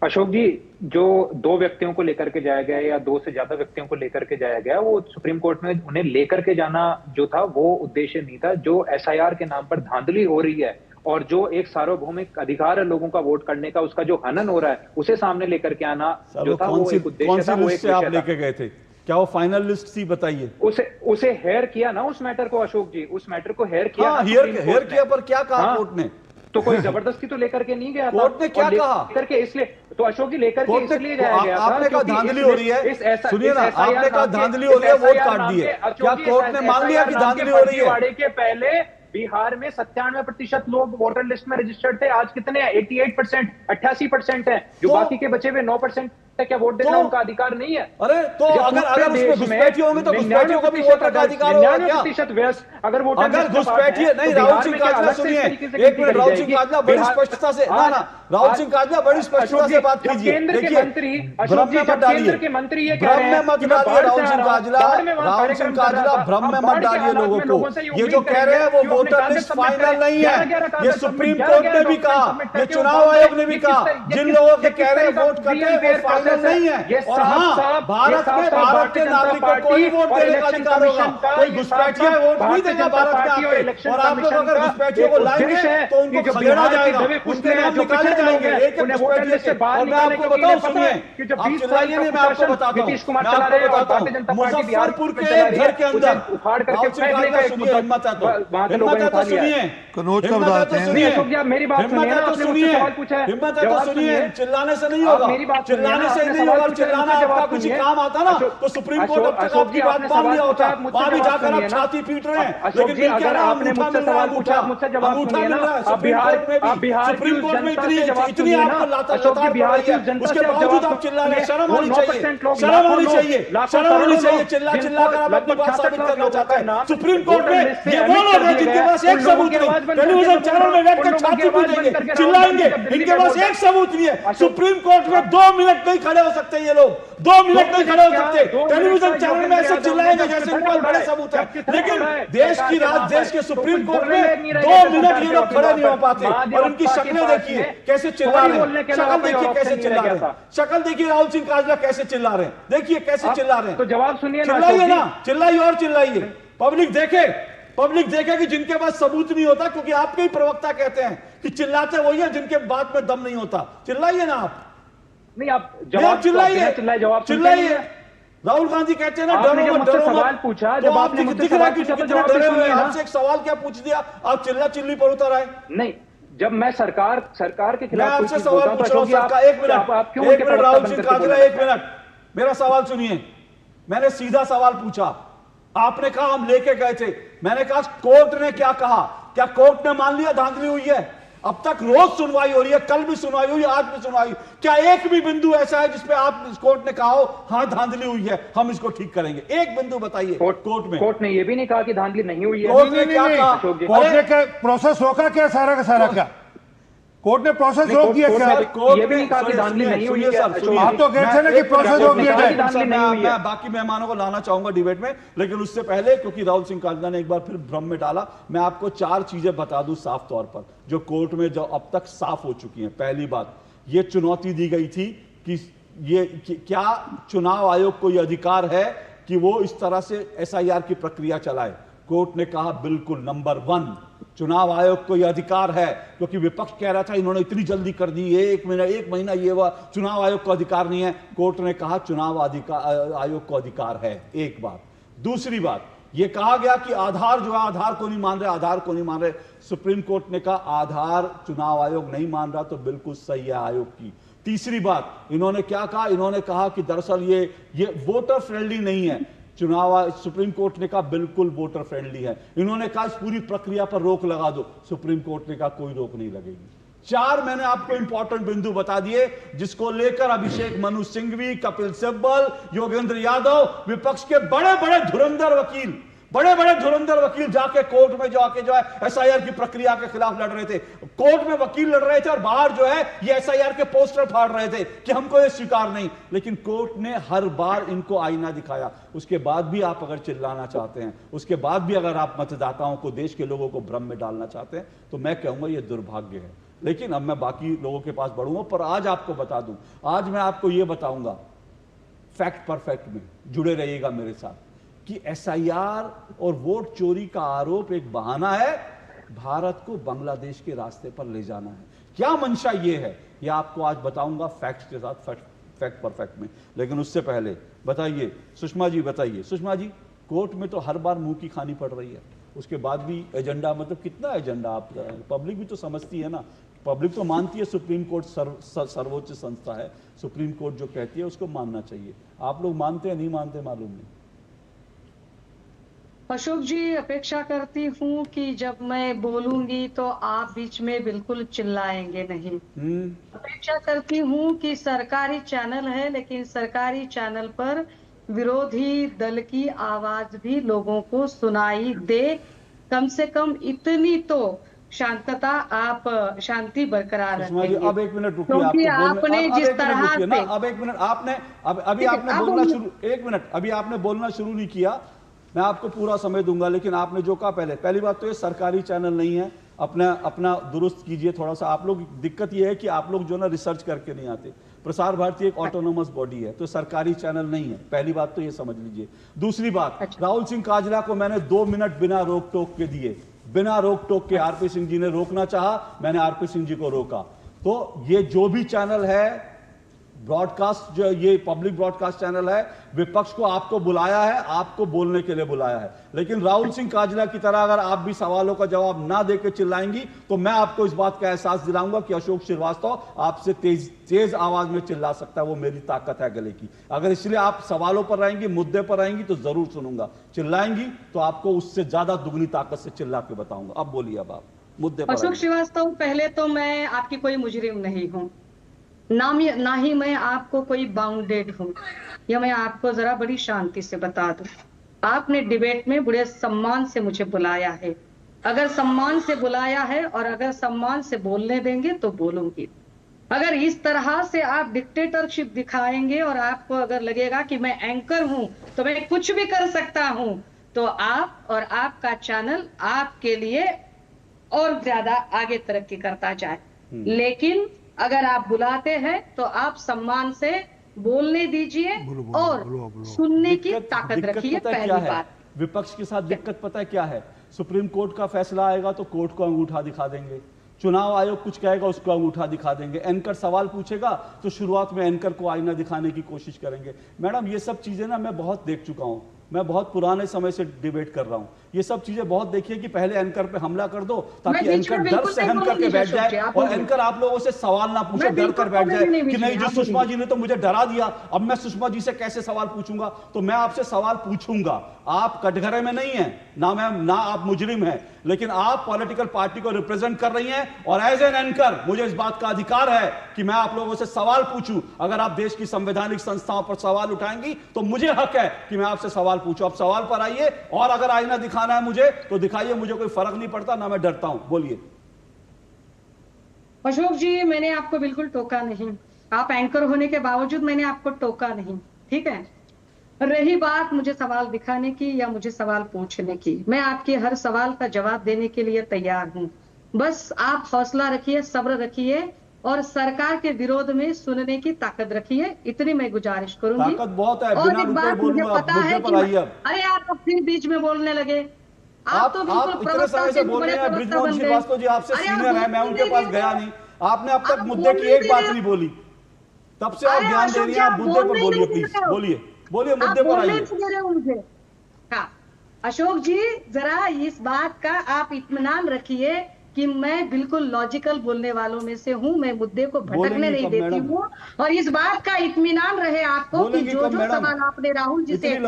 अशोक जी, जो 2 व्यक्तियों को लेकर के जाया गया या 2 से ज्यादा व्यक्तियों को लेकर के जाया गया, वो सुप्रीम कोर्ट में उन्हें लेकर के जाना जो था वो उद्देश्य नहीं था। जो एसआईआर के नाम पर धांधली हो रही है और जो एक सार्वभौमिक अधिकार है लोगों का वोट करने का, उसका जो हनन हो रहा है, उसे सामने लेकर के आना जो था वो एक उद्देश्य था, वो एक आप लेके गए थे। क्या वो फाइनल लिस्ट थी बताइए? उसे हेयर किया ना उस मैटर को अशोक जी, उस मैटर को हेयर किया। हेयर किया पर क्या कहा कोर्ट ने? तो कोई जबरदस्ती तो लेकर के नहीं गया था। कोर्ट ने क्या कहा? करके इसलिए तो अशोक जी लेकर के इसलिए जाया गया था। आपने कहा धांधली हो रही है, सुनिए ना, आपने कहा धांधली हो रही है, वोट काट दिए, क्या कोर्ट ने मान लिया कि धांधली हो रही है? के पहले बिहार में 97% लोग वोटर लिस्ट में रजिस्टर्ड थे, आज कितने हैं? 88%, 88% है। जो बाकी के बचे हुए 9% क्या वोट देना उनका अधिकार नहीं है? अरे तो अगर उसमें घुसपैठी होंगे तो घुसपैठियों को भी वोटर का अधिकार होगा क्या? 99% व्यस्त अगर वोटर अगर घुसपैठी है, नहीं, राहुल सिंह काजला सुनिए, एक मिनट, राहुल सिंह काजला बड़ी स्पष्टता से, ना राहुल सिंह काजला बड़ी स्पष्टता से बात कीजिए। केंद्र के मंत्री, भ्रम में मत डालिए, केंद्र के मंत्री ये भ्रम में मत डालिए राहुल सिंह काजला, राहुल सिंह काजला भ्रम में मत डालिए लोगों को। ये जो कह रहे हैं वो वोटर लिस्ट फाइनल नहीं है, ये सुप्रीम कोर्ट ने भी कहा, ये चुनाव आयोग ने भी कहा, जिन लोगों के कह रहे हैं वोट कटे वो फाइनल नहीं है। और हाँ, भारत में भारत के नागरिकों को ही वोट देने का अधिकार होगा, कोई घुसपैठिया वोट नहीं देगा भारत में आके। और आप लोग अगर घुसपैठियों को लाएंगे तो उनको खदेड़ा जाएगा, उनके नाम निकाले जाएंगे एक एक घुसपैठिए से। और मैं आपको बताऊं, सुनिए, आप चिल्लाइए नहीं, मैं आपको बताता हूँ, मुजफ्फरपुर के घर के अंदर सुनिए, हिम्मत है तो सुनिए, कनौज का बताते हैं, मेरी बात सुनिए, हिम्मत है तो सुनिए, चिल्लाने से नहीं होगा, चिल्लाने से नहीं होगा, चिल्लाना आपका कुछ काम आता ना तो सुप्रीम कोर्ट अब तक आपकी बात मान लिया होता, वहां भी जाकर आप छाती पीट रहे हैं, लेकिन मिल क्या रहा, अंगूठा मिल रहा है, अंगूठा मिल रहा है। सुप्रीम कोर्ट में भी, सुप्रीम कोर्ट में इतनी आपको लताड़ पड़ रही है, उसके बावजूद आप चिल्ला रहे हैं। शर्म होनी चाहिए, शर्म होनी चाहिए, शर्म होनी चाहिए। चिल्ला चिल्ला कर आप अपनी बात साबित करना चाहते हैं। सुप्रीम कोर्ट में ये वो लोग हैं जिनके पास एक सबूत नहीं, टेलीविजन चैनल में बैठकर छाती पीटेंगे, चिल्लाएंगे, इनके पास एक सबूत नहीं है। सुप्रीम कोर्ट में 2 मिनट नहीं खड़े हो सकते ये लोग, 2 मिनट नहीं खड़े हो सकते, टेलीविजन चैनल में ऐसे चिल्लाएंगे जैसे इनके पास बड़े सबूत है। लेकिन देश की राज, देश के सुप्रीम कोर्ट में 2 मिनट ये लोग खड़े नहीं हो पाते। और इनकी शक्लें देखिए कैसे चिल्ला रहे हैं, शक्ल देखिए कैसे चिल्ला रहे हैं, शक्ल देखिए राहुल सिंह काजला कैसे चिल्ला रहे हैं, देखिए कैसे चिल्ला रहे हैं। तो जवाब सुनिए, चिल्लाइए ना, चिल्लाइए और चिल्लाइए, पब्लिक देखे, पब्लिक देखे कि जिनके पास सबूत नहीं होता, क्योंकि आपके ही प्रवक्ता कहते हैं कि चिल्लाते वही है जिनके बात में दम नहीं होता। चिल्लाइए ना आप, नहीं आप जवाब चिल्लाइए, जवाब चिल्लाइए। राहुल गांधी कहते हैं ना डरो मत, सवाल पूछा, जब आपने मुझसे सवाल पूछा तो जवाब डरे हुए, आपसे एक सवाल क्या पूछ दिया, आप चिल्ला चिल्ली पर उतर आए। नहीं, जब मैं सरकार के खिलाफ आपसे सवाल पूछ रहा हूं, सरकार, एक मिनट राहुल सिंह काजला, एक मिनट, मेरा सवाल सुनिए। मैंने सीधा सवाल पूछा, आपने कहा हम लेके गए थे, मैंने कहा कोर्ट ने क्या कहा, क्या कोर्ट ने मान लिया धांधली हुई है? अब तक रोज सुनवाई हो रही है, कल भी सुनवाई हुई, आज भी सुनवाई, क्या एक भी बिंदु ऐसा है जिसपे आप कोर्ट ने कहा हो हाँ धांधली हुई है, हम इसको ठीक करेंगे? एक बिंदु बताइए। कोर्ट में, कोर्ट ने ये भी नहीं कहा कि धांधली नहीं हुई है। कोर्ट ने क्या कहा? कोर्ट ने क्या प्रोसेस रोका क्या, सारा का सारा क्या कोर्ट ने प्रोसेस रोक दिया क्या? ये भी नहीं कहा कि धांधली नहीं हुई है। आप तो कहते हैं ना कि प्रोसेस रोक दिया जाए। मैं बाकी मेहमानों को लाना चाहूंगा डिबेट में, लेकिन उससे पहले क्योंकि राहुल सिंह काजला ने एक बार फिर भ्रम में डाला, मैं आपको 4 चीजें बता दूं साफ तौर पर जो कोर्ट में जो अब तक साफ हो चुकी हैं। पहली बात, ये चुनौती दी गई थी कि क्या चुनाव आयोग को यह अधिकार है कि वो इस तरह से SIR की प्रक्रिया चलाए? कोर्ट ने कहा बिल्कुल, नंबर 1 चुनाव आयोग को यह अधिकार है, क्योंकि विपक्ष कह रहा था इन्होंने इतनी जल्दी कर दी, 1 महीना ये हुआ, चुनाव आयोग को अधिकार नहीं है। कोर्ट ने कहा चुनाव आयोग को अधिकार है, एक बात। दूसरी बात, यह कहा गया कि आधार जो है, आधार को नहीं मान रहे, आधार को नहीं मान रहे। सुप्रीम कोर्ट ने कहा आधार चुनाव आयोग नहीं मान रहा तो बिल्कुल सही है आयोग की। तीसरी बात, इन्होंने क्या कहा, इन्होंने कहा कि दरअसल ये वोटर फ्रेंडली नहीं है। सुप्रीम कोर्ट ने कहा बिल्कुल वोटर फ्रेंडली है। इन्होंने कहा इस पूरी प्रक्रिया पर रोक लगा दो, सुप्रीम कोर्ट ने कहा कोई रोक नहीं लगेगी। 4 मैंने आपको इंपॉर्टेंट बिंदु बता दिए जिसको लेकर अभिषेक मनु सिंघवी, कपिल सिब्बल, योगेंद्र यादव, विपक्ष के बड़े बड़े धुरंधर वकील जाके कोर्ट में जाके जो है SIR की प्रक्रिया के खिलाफ लड़ रहे थे। कोर्ट में वकील लड़ रहे थे और बाहर जो है ये SIR के पोस्टर फाड़ रहे थे कि हमको ये स्वीकार नहीं। लेकिन कोर्ट ने हर बार इनको आईना दिखाया। उसके बाद भी आप अगर चिल्लाना चाहते हैं, उसके बाद भी अगर आप मतदाताओं को, देश के लोगों को भ्रम में डालना चाहते हैं, तो मैं कहूंगा ये दुर्भाग्य है। लेकिन अब मैं बाकी लोगों के पास बढ़ूंगा, पर आज आपको बता दूं, आज मैं आपको यह बताऊंगा फैक्ट परफेक्ट में, जुड़े रहिएगा मेरे साथ, कि SIR और वोट चोरी का आरोप एक बहाना है भारत को बांग्लादेश के रास्ते पर ले जाना है। क्या मंशा ये है, ये आपको आज बताऊंगा फैक्ट्स के साथ, फैक्ट परफेक्ट में। लेकिन उससे पहले बताइए सुषमा जी, बताइए सुषमा जी, कोर्ट में तो हर बार मुंह की खानी पड़ रही है। उसके बाद भी एजेंडा, मतलब कितना एजेंडा आप, पब्लिक भी तो समझती है ना, पब्लिक तो मानती है सुप्रीम कोर्ट सर्वोच्च संस्था है, सुप्रीम कोर्ट जो कहती है उसको मानना चाहिए। आप लोग मानते हैं नहीं मानते मालूम नहीं। अशोक जी, अपेक्षा करती हूँ कि जब मैं बोलूंगी तो आप बीच में बिल्कुल चिल्लाएंगे नहीं। अपेक्षा करती हूँ कि सरकारी चैनल है, लेकिन सरकारी चैनल पर विरोधी दल की आवाज भी लोगों को सुनाई दे। कम से कम इतनी तो शांतता, आप शांति बरकरार रखेंगे। अब एक मिनट रुकिए, क्योंकि आपने जिस तरह से, अब एक मिनट, आपने अभी आपने बोलना शुरू, एक मिनट, अभी आपने बोलना शुरू नहीं किया, मैं आपको पूरा समय दूंगा, लेकिन आपने जो कहा पहली बात तो ये सरकारी चैनल नहीं है, अपना दुरुस्त कीजिए थोड़ा सा। आप लोग, दिक्कत ये है कि आप लोग जो ना रिसर्च करके नहीं आते। प्रसार भारती एक ऑटोनोमस बॉडी है, तो सरकारी चैनल नहीं है, पहली बात तो ये समझ लीजिए। दूसरी बात, राहुल सिंह काजला को मैंने 2 मिनट बिना रोक टोक के दिए, बिना रोक टोक के। आरपी सिंह जी ने रोकना चाहा, मैंने आरपी सिंह जी को रोका। तो ये जो भी चैनल है ब्रॉडकास्ट, जो ये पब्लिक ब्रॉडकास्ट चैनल है, विपक्ष को आपको बुलाया है, आपको बोलने के लिए बुलाया है। लेकिन राहुल सिंह काजला की तरह अगर आप भी सवालों का जवाब ना देकर चिल्लाएंगी तो मैं आपको इस बात का एहसास दिलाऊंगा कि अशोक श्रीवास्तव आपसे तेज आवाज में चिल्ला सकता है, वो मेरी ताकत है गले की। अगर इसलिए आप सवालों पर रहेंगी, मुद्दे पर रहेंगी तो जरूर सुनूंगा, चिल्लाएंगी तो आपको उससे ज्यादा दुगनी ताकत से चिल्ला के बताऊंगा। अब बोलिए, अब आप मुद्दे पर। अशोक श्रीवास्तव, पहले तो मैं आपकी कोई मुजरिम नहीं हूँ, ना ही मैं आपको कोई बाउंडेड हूँ। यह मैं आपको जरा बड़ी शांति से बता दूं। आपने डिबेट में बड़े सम्मान से मुझे बुलाया है। अगर सम्मान से बुलाया है और अगर सम्मान से बोलने देंगे तो बोलूंगी। अगर इस तरह से आप डिक्टेटरशिप दिखाएंगे और आपको अगर लगेगा कि मैं एंकर हूं तो मैं कुछ भी कर सकता हूं, तो आप और आपका चैनल आपके लिए और ज्यादा आगे तरक्की करता जाए। लेकिन अगर आप बुलाते हैं तो आप सम्मान से बोलने दीजिए और सुनने की ताकत रखिए। पहली बात, विपक्ष के साथ दिक्कत पता है क्या है? सुप्रीम कोर्ट का फैसला आएगा तो कोर्ट को अंगूठा दिखा देंगे, चुनाव आयोग कुछ कहेगा उसको अंगूठा दिखा देंगे, एंकर सवाल पूछेगा तो शुरुआत में एंकर को आईना दिखाने की कोशिश करेंगे। मैडम, ये सब चीजें ना मैं बहुत देख चुका हूं, मैं बहुत पुराने समय से डिबेट कर रहा हूं। ये सब चीजें बहुत देखिए कि पहले एंकर पे हमला कर दो ताकि एंकर डर सहन करके बैठ जाए और एंकर आप लोगों से सवाल ना पूछे, डर कर बैठ जाए कि नहीं जी सुषमा जी ने तो मुझे डरा दिया, अब मैं सुषमा जी से कैसे सवाल पूछूंगा। तो मैं आपसे सवाल पूछूंगा। आप कटघरे में नहीं है ना, मैम, ना आप मुजरिम हैं, लेकिन आप पॉलिटिकल पार्टी को रिप्रेजेंट कर रही हैं और एज एन एंकर मुझे इस बात का अधिकार है कि मैं आप लोगों से सवाल पूछूं। अगर आप देश की संवैधानिक संस्थाओं पर सवाल उठाएंगी तो मुझे हक है कि मैं आपसे सवाल पूछूं। आप सवाल पर आइए और अगर आईना दिखाना है मुझे तो दिखाइए, मुझे कोई फर्क नहीं पड़ता, ना मैं डरता हूं। बोलिए। अशोक जी, मैंने आपको बिल्कुल टोका नहीं, आप एंकर होने के बावजूद मैंने आपको टोका नहीं, ठीक है। रही बात मुझे सवाल दिखाने की या मुझे सवाल पूछने की, मैं आपके हर सवाल का जवाब देने के लिए तैयार हूं। बस आप हौसला रखिए, सब्र रखिए और सरकार के विरोध में सुनने की ताकत रखिए, इतनी मैं गुजारिश करूंगी। ताकत बहुत है, और एक बात मुझे पता है कि अरे आप फिर बीच में बोलने लगे, आप तो बिल्कुल इतने समय से बोल रहे हैं। बृजमोहन श्रीवास्तव जी आपसे सीनियर हैं, मैं उनके पास गया नहीं, आपने अब तक मुद्दे की एक बात नहीं बोली, तब से आप ध्यान दे रही हैं। आप मुद्दे पर बोलिए प्लीज, बोलिए बोलिए, मुद्दे पर आइए। हाँ अशोक जी, जरा इस बात का आप इत्मीनान रखिए कि मैं बिल्कुल लॉजिकल बोलने वालों में से हूं, मैं मुद्दे को भटकने नहीं देती हूँ। और इस बात का इत्मीनान रहे आपको कि जो जो सवाल आपने राहुल जी से, एक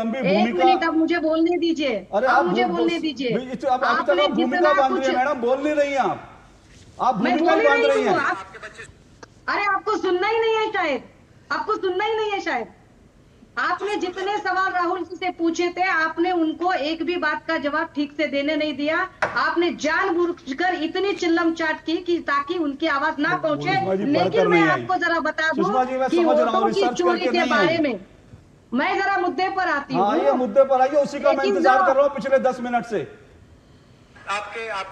मिनट अब मुझे बोलने दीजिए, अब मुझे बोलने दीजिए। आपने भूमिका बांध रही है मैडम, बोल नहीं रही हैं आप भूमिका बांध रही हैं। अरे आपको सुनना ही नहीं है शायद, आपको सुनना ही नहीं है शायद। आपने जितने सवाल राहुल जी से पूछे थे, आपने उनको एक भी बात का जवाब ठीक से देने नहीं दिया। आपने जानबूझकर इतनी चिल्लम चाट की कि ताकि उनकी आवाज ना पहुंचे। लेकिन मैं आपको जरा बता दूं कि वोटों की चोरी के बारे में मैं जरा मुद्दे पर आती हूँ। आइए मुद्दे पर आइए, उसी का मैं इंतजार कर रहा हूँ पिछले 10 मिनट से।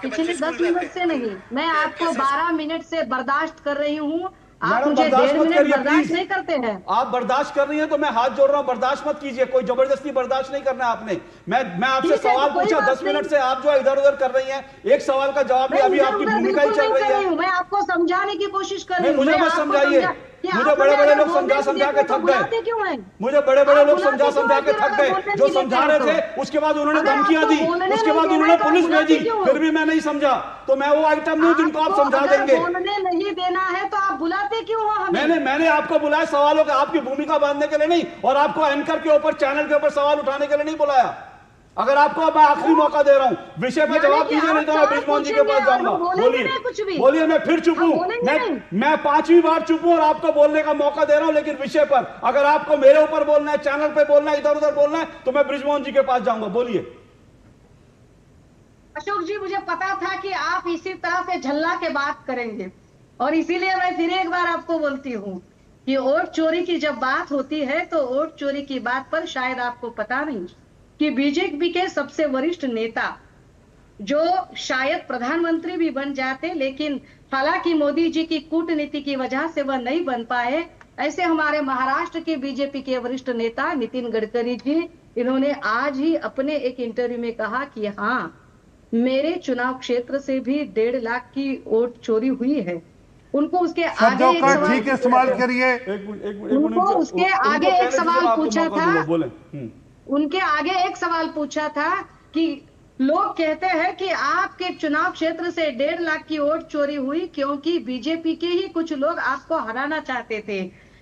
पिछले 10 मिनट से नहीं, मैं आपको 12 मिनट से बर्दाश्त कर रही हूँ। आप मुझे 1.5 मिनट बर्दाश्त नहीं करते हैं। आप बर्दाश्त कर रही हैं तो मैं हाथ जोड़ रहा हूं, बर्दाश्त मत कीजिए। कोई जबरदस्ती बर्दाश्त नहीं करना आपने। मैं आपसे सवाल पूछा 10 मिनट से आप जो इधर उधर कर रही हैं, एक सवाल का जवाब नहीं, अभी आपकी भूमिका ही चल रही है। मैं आपको समझाने की कोशिश कर रही हूँ। मुझे मत समझाइए, मुझे बड़े बड़े लोग समझा समझा के थक गए, मुझे बड़े बड़े लोग समझा समझा के थक गए। जो समझा रहे थे उसके बाद उन्होंने धमकियां दी, उसके बाद उन्होंने पुलिस भेजी, फिर भी मैं नहीं समझा। तो मैं वो आइटम नहीं जिनको आप समझा देंगे। बोलने नहीं देना है तो आप बुलाते क्यों हो हमें? मैंने आपको बुलाया सवालों के, आपकी भूमिका बांधने के लिए नहीं, और आपको एंकर के ऊपर, चैनल के ऊपर सवाल उठाने के लिए नहीं बुलाया। अगर आपको मैं आखिरी मौका दे रहा हूं, विषय पे जवाब दीजिए, नहीं तो मैं बृजमोहन जी के पास जाऊंगा। बोलिए, मैं फिर चुप हूं, मैं 5वीं बार चुप हूं और आपको बोलने का मौका दे रहा हूं, लेकिन विषय पर अगर आपको मेरे ऊपर बोलना है, चैनल पे बोलना है, इधर उधर बोलना है, तो मैं बृजमोहन जी के पास जाऊंगा। बोलिए। अशोक जी, मुझे पता था कि आप इसी तरह से झल्ला के बात करेंगे, और इसीलिए मैं फिर एक बार आपको बोलती हूँ कि वोट चोरी की जब बात होती है तो वोट चोरी की बात पर शायद आपको पता नहीं कि बीजेपी के सबसे वरिष्ठ नेता, जो शायद प्रधानमंत्री भी बन जाते, लेकिन हालांकि मोदी जी की कूटनीति की वजह से वह नहीं बन पाए, ऐसे हमारे महाराष्ट्र के बीजेपी के वरिष्ठ नेता नितिन गडकरी जी, इन्होंने आज ही अपने एक इंटरव्यू में कहा कि हाँ, मेरे चुनाव क्षेत्र से भी 1.5 लाख की वोट चोरी हुई है। उनको उसके आगे एक सवाल ठीक इस्तेमाल करिए। उनको उसके आगे एक सवाल पूछा था, उनके आगे एक सवाल पूछा था कि लोग कहते हैं कि आपके चुनाव क्षेत्र से 1.5 लाख की वोट चोरी हुई क्योंकि बीजेपी के ही कुछ लोग आपको हराना चाहते थे।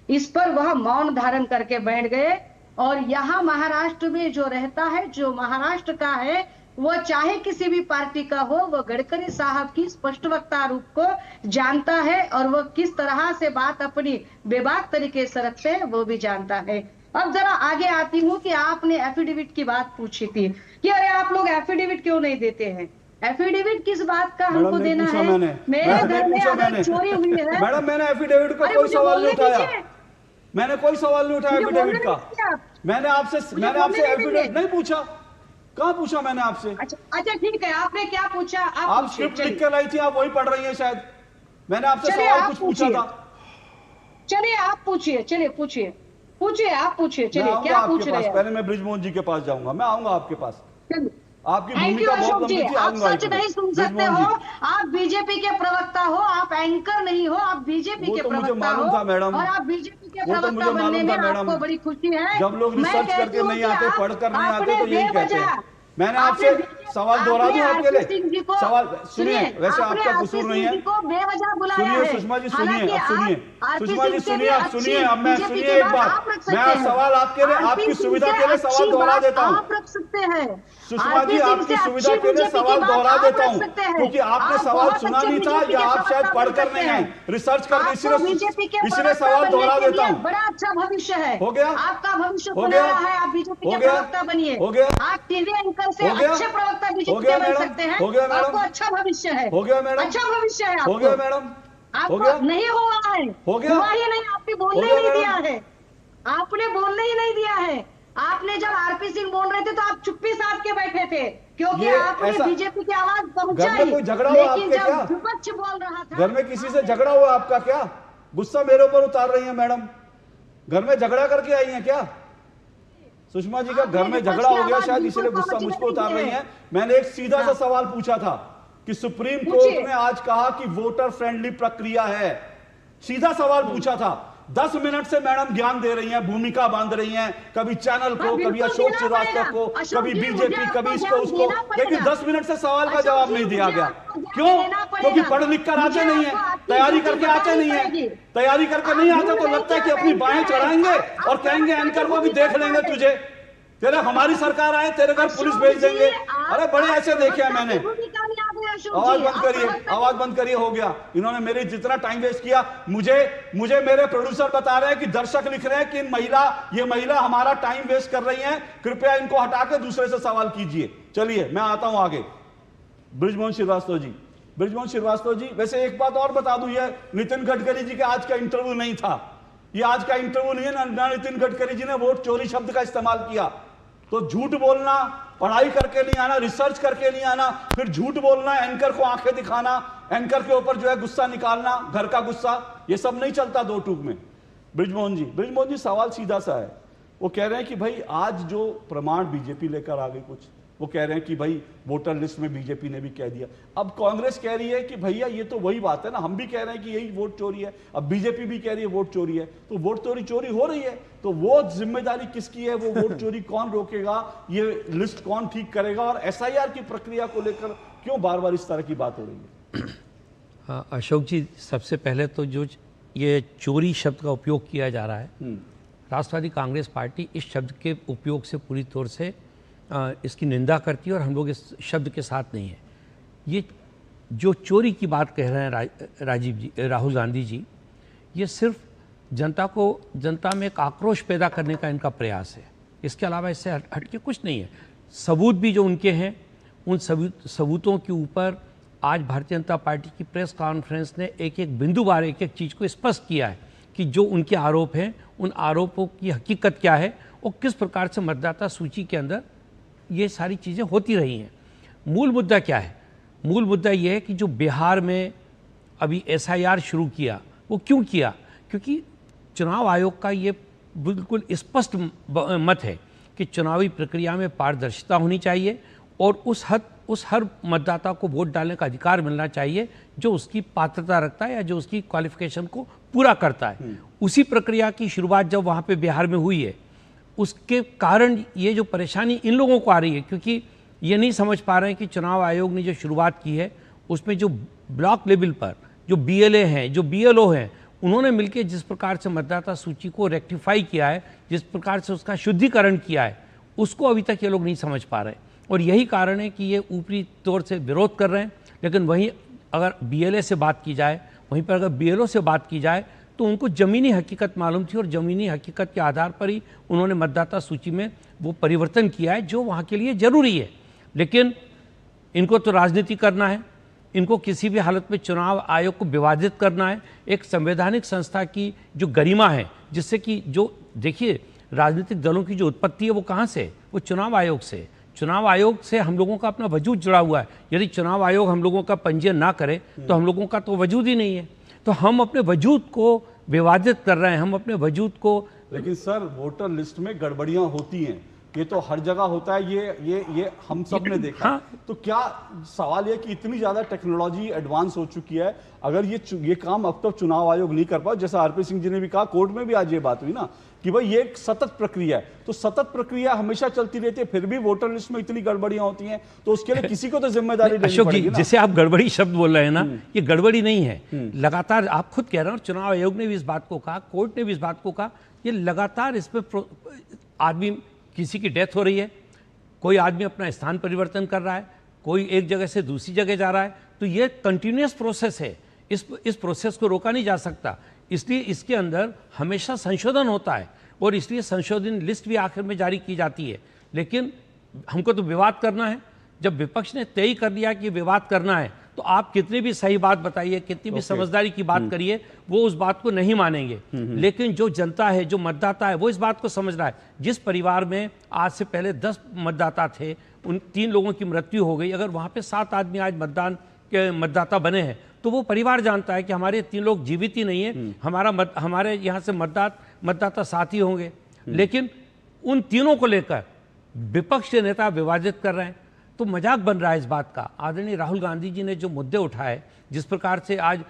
इस पर वह मौन धारण करके बैठ गए। और यहाँ महाराष्ट्र में जो रहता है, जो महाराष्ट्र का है, वो चाहे किसी भी पार्टी का हो, वो गडकरी साहब की स्पष्ट वक्ता रूप को जानता है, और वो किस तरह से बात अपनी बेबाक तरीके से रखते हैं वो भी जानता है। अब जरा आगे आती हूँ कि आपने एफिडेविट की बात पूछी थी कि अरे आप लोग एफिडेविट क्यों नहीं देते हैं। एफिडेविट किस बात का हमको देना है? मेरे घर में अगर चोरी हुई है। मैडम, मैंने एफिडेविट का कोई सवाल नहीं उठाया, मैंने कोई सवाल नहीं उठाया एफिडेविट का। मैंने आपसे एफिडेविट नहीं पूछा। कहाँ पूछा मैंने आपसे? अच्छा ठीक है, आपने क्या पूछा? आप स्क्रिप्ट लिख के लाई थी, आप वही पढ़ रही हैं शायद। मैंने आपसे सवाल कुछ पूछा था। चलिए आप पूछिए, चलिए पूछिए, आप पूछिए, चलिए क्या पूछ रहे हैं? पहले मैं बृजमोहन जी के पास जाऊंगा, मैं आऊंगा आपके पास। आपकी भूमिका बहुत लंबी थी, आप सच नहीं सुन सकते हो। आप बीजेपी के प्रवक्ता हो, आप एंकर नहीं हो, आप बीजेपी के प्रवक्ता हो, और आप बीजेपी के प्रवक्ता बनने में आपको बड़ी खुशी है। जब लोग रिसर्च करके नहीं आते, पढ़कर नहीं आते, तो यही कहते हैं। मैंने आपसे सवाल दोहरा दूं आपके लिए? सवाल सुनिए, वैसे आपका कसूर नहीं है। सुनिए सुषमा जी, सुनिए, अब सुनिए सुषमा जी, सुनिए, अब सुनिए, अब मैं सुनिए एक बात, मैं सवाल आपके लिए, आपकी सुविधा के लिए सवाल दोहरा देता हूँ। सुषमा जी, आपकी सुविधा के लिए सवाल दोहरा देता हूँ, क्योंकि आपने सवाल सुना नहीं था, या आप शायद पढ़कर नहीं आए, रिसर्च करके, इसलिए सवाल दोहरा देता हूँ। बड़ा अच्छा भविष्य है, हो गया आपका भविष्य बना रहा है। आप बीजेपी के प्रवक्ता बनिए, हो गया, आप टीवी एंकर से अच्छे प्रवक्ता बीजेपी के बन सकते हैं। हो गया मैडम, आपको अच्छा भविष्य है। हो गया मैडम, अच्छा भविष्य है। हो गया मैडम, आपको नहीं हुआ है, हो गया, हुआ ही नहीं, आपने बोलने ही नहीं दिया है, आपने बोलने ही नहीं दिया है। आपने जब आरपी सिंह बोल रहे थे तो आप चुप्पी साध के बैठे थे, क्योंकि आपने बीजेपी की आवाज पहुंचाई। कोई झगड़ा हुआ लेकिन जब विपक्ष बोल रहा था, घर में किसी से झगड़ा हुआ आपका क्या? गुस्सा मेरे ऊपर उतार रही है मैडम, घर में झगड़ा करके आई हैं क्या? सुषमा जी का घर में झगड़ा हो गया शायद, इसलिए गुस्सा मुझको उतार रही हैं। मैंने एक सीधा सा सवाल पूछा था कि सुप्रीम कोर्ट ने आज कहा कि वोटर फ्रेंडली प्रक्रिया है, सीधा सवाल पूछा था। 10 मिनट से मैडम ज्ञान दे रही हैं, भूमिका बांध रही हैं, कभी चैनल को, कभी अशोक श्रीवास्तव को, कभी बीजेपी, कभी इसको उसको, लेकिन 10 मिनट से सवाल का जवाब नहीं दिया गया। क्यों? क्योंकि पढ़ लिख कर आते नहीं है, तैयारी करके आते नहीं है। तैयारी करके नहीं आते तो लगता है कि अपनी बाहें चढ़ाएंगे और कहेंगे एंकर को भी देख लेंगे तुझे, तेरे हमारी सरकार आए, तेरे घर पुलिस भेज देंगे। अरे बड़े ऐसे देखे हैं मैंने। आवाज बंद करिए, आवाज बंद करिए, हो गया। इन्होंने मेरे जितना टाइम वेस्ट किया, मुझे मेरे प्रोड्यूसर बता रहे हैं कि दर्शक लिख रहे हैं कि ये महिला हमारा टाइम वेस्ट कर रही है, कृपया इनको हटा के दूसरे से सवाल कीजिए। चलिए मैं आता हूं आगे। बृजमोहन श्रीवास्तव जी, बृजमोहन श्रीवास्तव जी, वैसे एक बात और बता दूं, ये नितिन गडकरी जी का आज का इंटरव्यू नहीं था, ये आज का इंटरव्यू नहीं है ना। नितिन गडकरी जी ने वोट चोरी शब्द का इस्तेमाल किया, तो झूठ बोलना, पढ़ाई करके नहीं आना, रिसर्च करके नहीं आना, फिर झूठ बोलना, एंकर को आंखें दिखाना, एंकर के ऊपर जो है गुस्सा निकालना, घर का गुस्सा, ये सब नहीं चलता दो टूक में। बृजमोहन जी सवाल सीधा सा है। वो कह रहे हैं कि भाई आज जो प्रमाण बीजेपी लेकर आ गई, कुछ वो कह रहे हैं कि भाई वोटर लिस्ट में बीजेपी ने भी कह दिया। अब कांग्रेस कह रही है कि भैया ये तो वही बात है ना, हम भी कह रहे हैं कि यही वोट चोरी है, अब बीजेपी भी कह रही है वोट चोरी है, तो वोट चोरी हो रही है, तो वो जिम्मेदारी किसकी है? वो वोट चोरी कौन रोकेगा? ये लिस्ट कौन ठीक करेगा? और एसआईआर की प्रक्रिया को लेकर क्यों बार बार इस तरह की बात हो रही है? हाँ अशोक जी, सबसे पहले तो जो ये चोरी शब्द का उपयोग किया जा रहा है, राष्ट्रवादी कांग्रेस पार्टी इस शब्द के उपयोग से पूरी तौर से इसकी निंदा करती है और हम लोग इस शब्द के साथ नहीं है। ये जो चोरी की बात कह रहे हैं राहुल गांधी जी, ये सिर्फ जनता में एक आक्रोश पैदा करने का इनका प्रयास है, इसके अलावा इससे हटके कुछ नहीं है। सबूत भी जो उनके हैं, उन सबूतों के ऊपर आज भारतीय जनता पार्टी की प्रेस कॉन्फ्रेंस ने एक एक बिंदुवार एक एक चीज़ को स्पष्ट किया है कि जो उनके आरोप हैं, उन आरोपों की हकीकत क्या है और किस प्रकार से मतदाता सूची के अंदर ये सारी चीज़ें होती रही हैं। मूल मुद्दा क्या है? मूल मुद्दा ये है कि जो बिहार में अभी एसआईआर शुरू किया, वो क्यों किया? क्योंकि चुनाव आयोग का ये बिल्कुल स्पष्ट मत है कि चुनावी प्रक्रिया में पारदर्शिता होनी चाहिए और उस हर मतदाता को वोट डालने का अधिकार मिलना चाहिए जो उसकी पात्रता रखता है या जो उसकी क्वालिफिकेशन को पूरा करता है। उसी प्रक्रिया की शुरुआत जब वहाँ पे बिहार में हुई है, उसके कारण ये जो परेशानी इन लोगों को आ रही है, क्योंकि ये नहीं समझ पा रहे हैं कि चुनाव आयोग ने जो शुरुआत की है उसमें जो ब्लॉक लेवल पर जो बीएलए हैं, जो बीएलओ हैं, उन्होंने मिलकर जिस प्रकार से मतदाता सूची को रेक्टिफाई किया है, जिस प्रकार से उसका शुद्धिकरण किया है, उसको अभी तक ये लोग नहीं समझ पा रहे और यही कारण है कि ये ऊपरी तौर से विरोध कर रहे हैं। लेकिन वहीं अगर बीएलए से बात की जाए, वहीं पर अगर बीएलओ से बात की जाए, तो उनको ज़मीनी हकीकत मालूम थी और ज़मीनी हकीकत के आधार पर ही उन्होंने मतदाता सूची में वो परिवर्तन किया है जो वहाँ के लिए ज़रूरी है। लेकिन इनको तो राजनीति करना है, इनको किसी भी हालत में चुनाव आयोग को विवादित करना है। एक संवैधानिक संस्था की जो गरिमा है, जिससे कि जो देखिए राजनीतिक दलों की जो उत्पत्ति है वो कहाँ से? वो चुनाव आयोग से। चुनाव आयोग से हम लोगों का अपना वजूद जुड़ा हुआ है। यदि चुनाव आयोग हम लोगों का पंजीयन ना करे तो हम लोगों का तो वजूद ही नहीं है। तो हम अपने वजूद को विवादित कर रहे हैं, हम अपने वजूद को। लेकिन सर, वोटर लिस्ट में गड़बड़ियां होती हैं, ये तो हर जगह होता है, ये हम सब ने देखा। हाँ। तो क्या सवाल ये कि इतनी ज्यादा टेक्नोलॉजी एडवांस हो चुकी है, अगर ये काम अब तक चुनाव आयोग नहीं कर पाए, जैसा आरपी सिंह जी ने भी कहा, कोर्ट में भी आज ये बात हुई ना कि भाई ये एक सतत प्रक्रिया है, तो सतत प्रक्रिया हमेशा चलती रहती है, फिर भी वोटर लिस्ट में इतनी गड़बड़ियां होती हैं, तो उसके लिए किसी को तो जिम्मेदारी लेनी पड़ेगी ना। जैसे आप गड़बड़ी शब्द बोल रहे हैं ना, ये गड़बड़ी नहीं है। लगातार आप खुद कह रहे हैं, चुनाव आयोग ने भी इस बात को कहा, कोर्ट ने भी इस बात को कहा, ये लगातार इसमें आदमी किसी की डेथ हो रही है, कोई आदमी अपना स्थान परिवर्तन कर रहा है, कोई एक जगह से दूसरी जगह जा रहा है, तो ये कंटिन्यूअस प्रोसेस है। इस प्रोसेस को रोका नहीं जा सकता, इसलिए इसके अंदर हमेशा संशोधन होता है और इसलिए संशोधन लिस्ट भी आखिर में जारी की जाती है। लेकिन हमको तो विवाद करना है। जब विपक्ष ने तय कर लिया कि विवाद करना है, तो आप कितनी भी सही बात बताइए, कितनी भी समझदारी की बात करिए, वो उस बात को नहीं मानेंगे। लेकिन जो जनता है, जो मतदाता है, वो इस बात को समझ रहा है। जिस परिवार में आज से पहले 10 मतदाता थे, उन 3 लोगों की मृत्यु हो गई, अगर वहाँ पे 7 आदमी आज मतदाता बने हैं, तो वो परिवार जानता है कि हमारे 3 लोग जीवित ही नहीं है, हमारे यहाँ से मतदाता साथी होंगे। लेकिन उन तीनों को लेकर विपक्ष के नेता विवादित कर रहे हैं, तो मजाक बन रहा है इस बात का। आदरणीय राहुल गांधी जी ने जो मुद्दे उठाए, जिस प्रकार से आज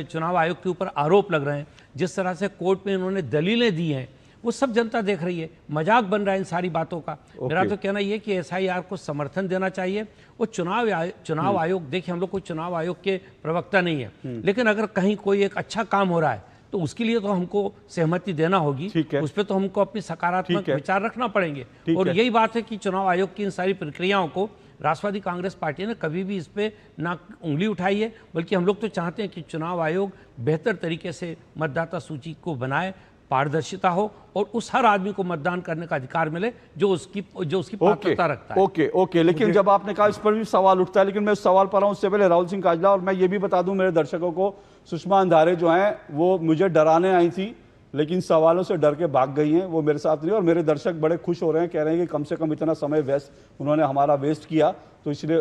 चुनाव आयोग के ऊपर आरोप लग रहे हैं, जिस तरह से कोर्ट में इन्होंने दलीलें दी हैं, वो सब जनता देख रही है। मजाक बन रहा है इन सारी बातों का। मेरा तो कहना ये कि एसआईआर को समर्थन देना चाहिए। वो चुनाव आयोग, देखिए हम लोग कोई चुनाव आयोग के प्रवक्ता नहीं है, लेकिन अगर कहीं कोई एक अच्छा काम हो रहा है तो उसके लिए तो हमको सहमति देना होगी, उस पर तो हमको अपनी सकारात्मक विचार रखना पड़ेंगे। और यही बात है कि चुनाव आयोग की इन सारी प्रक्रियाओं को राष्ट्रवादी कांग्रेस पार्टी ने कभी भी इस पर ना उंगली उठाई है, बल्कि हम लोग तो चाहते हैं कि चुनाव आयोग बेहतर तरीके से मतदाता सूची को बनाए, पारदर्शिता हो और उस हर आदमी को मतदान करने का अधिकार मिले जो उसकी पात्रता रखता है। ओके। लेकिन जब आपने कहा इस पर भी सवाल उठता है, लेकिन मैं उस सवाल पर आऊं उससे पहले राहुल सिंह काजला, और मैं ये भी बता दूं मेरे दर्शकों को, सुषमा अंधारे जो हैं वो मुझे डराने आई थी, लेकिन सवालों से डर के भाग गई हैं, वो मेरे साथ नहीं। और मेरे दर्शक बड़े खुश हो रहे हैं, कह रहे हैं कि कम से कम इतना समय उन्होंने हमारा वेस्ट किया, तो इसलिए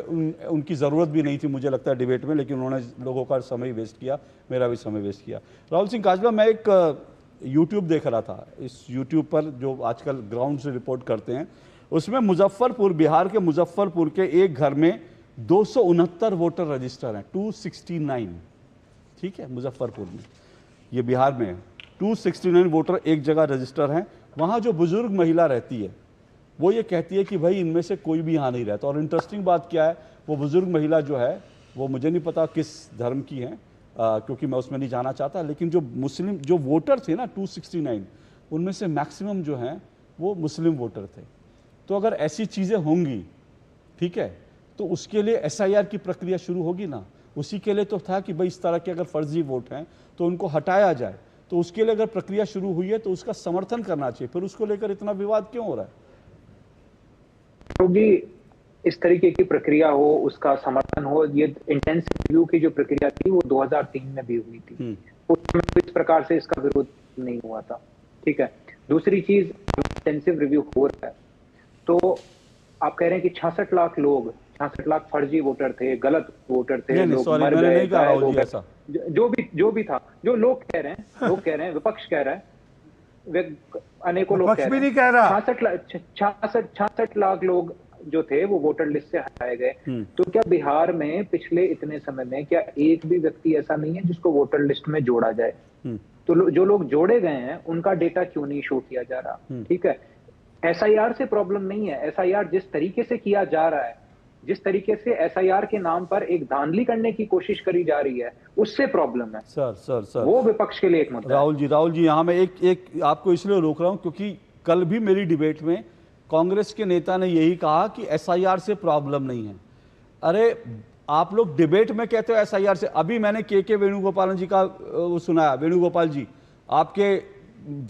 उनकी ज़रूरत भी नहीं थी मुझे लगता है डिबेट में, लेकिन उन्होंने लोगों का समय वेस्ट किया, मेरा भी समय वेस्ट किया। राहुल सिंह काजला, मैं एक यूट्यूब देख रहा था, इस यूट्यूब पर जो आजकल ग्राउंड से रिपोर्ट करते हैं, उसमें मुजफ्फरपुर, बिहार के मुजफ्फरपुर के एक घर में 269 वोटर रजिस्टर हैं, 269, ठीक है, मुजफ्फरपुर में, ये बिहार में है, 269 वोटर एक जगह रजिस्टर हैं। वहाँ जो बुजुर्ग महिला रहती है वो ये कहती है कि भाई इनमें से कोई भी यहाँ नहीं रहता। और इंटरेस्टिंग बात क्या है, वो बुजुर्ग महिला जो है वो मुझे नहीं पता किस धर्म की है, क्योंकि मैं उसमें नहीं जाना चाहता, लेकिन जो मुस्लिम जो वोटर थे ना 269, उनमें से मैक्सिमम जो हैं वो मुस्लिम वोटर थे। तो अगर ऐसी चीज़ें होंगी, ठीक है, तो उसके लिए SIR की प्रक्रिया शुरू होगी ना। उसी के लिए तो था कि भाई इस तरह के अगर फर्जी वोट हैं तो उनको हटाया जाए। तो उसके लिए अगर प्रक्रिया शुरू हुई है तो उसका समर्थन करना चाहिए, फिर उसको लेकर इतना विवाद क्यों हो रहा है? क्योंकि इस तरीके की प्रक्रिया हो, उसका समर्थन हो, ये इंटेंसिव रिव्यू की जो प्रक्रिया थी वो 2003 में भी हुई थी, उसमें इस प्रकार से इसका विरोध नहीं हुआ था, ठीक है। दूसरी चीज, इंटेंसिव रिव्यू हो रहा है तो आप कह रहे हैं कि 66 लाख लोग, 66 लाख फर्जी वोटर थे, गलत वोटर थे, लोग मर गए, जो भी था, जो लोग कह रहे हैं, विपक्ष कह रहा है, अनेकों लोग कह रहे हैं 66 लाख लोग जो थे वो वोटर लिस्ट से हटाए गए। तो क्या बिहार में पिछले इतने समय में क्या एक भी व्यक्ति ऐसा नहीं है जिसको वोटर लिस्ट में जोड़ा जाए? तो जो लोग जोड़े गए हैं उनका डेटा क्यों नहीं शो किया जा रहा? ठीक है, SIR से प्रॉब्लम नहीं है। SIR जिस तरीके से किया जा रहा है, जिस तरीके से SIR के नाम पर एक धांधली करने की कोशिश करी जा रही है, उससे प्रॉब्लम है। सर वो विपक्ष के लिए एक मुद्दा है। राहुल जी यहाँ मैं एक आपको इसलिए रोक रहा हूँ क्योंकि कल भी मेरी डिबेट में कांग्रेस के नेता ने यही कहा कि SIR से प्रॉब्लम नहीं है। अरे आप लोग डिबेट में कहते हो SIR से। अभी मैंने के वेणुगोपाल जी का सुनाया, वेणुगोपाल जी आपके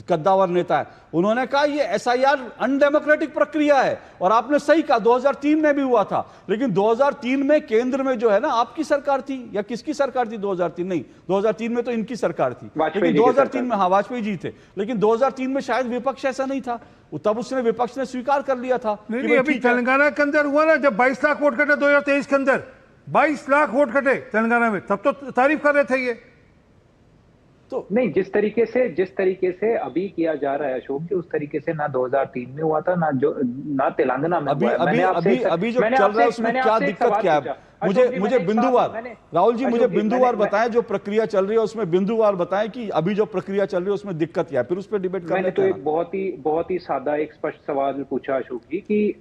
कद्दावर नेता है, उन्होंने कहा ये SIR अनडेमोक्रेटिक प्रक्रिया है। और आपने सही कहा, 2003 में भी हुआ था, लेकिन 2003 में केंद्र में जो है ना आपकी सरकार थी, या किसकी सरकार थी? 2003 नहीं, 2003 में तो इनकी सरकार थी, लेकिन 2003 में, हाँ, वाजपेयी जी थे, लेकिन 2003 में शायद विपक्ष ऐसा नहीं था, तब उसने विपक्ष ने स्वीकार कर लिया था। नहीं, अभी तेलंगाना के अंदर हुआ ना, जब 22 लाख वोट कटे 2023 के अंदर, 22 लाख वोट कटे तेलंगाना में, तब तो तारीफ कर रहे थे ये। तो नहीं, जिस तरीके से अभी किया जा रहा है अशोक जी, उस तरीके से ना 2003 में हुआ था, ना तेलंगाना में हुआ है। अभी जो चल रहा है उसमें क्या दिक्कत क्या है? मुझे बिंदुवार, राहुल जी मुझे बिंदुवार बताएं, जो प्रक्रिया चल रही है उसमें बिंदुवार बताएं कि अभी जो प्रक्रिया चल रही है उसमें दिक्कत क्या है, फिर उस पर डिबेट करते हैं। मैंने तो एक बहुत ही सादा, एक स्पष्ट सवाल पूछा अशोक जी कि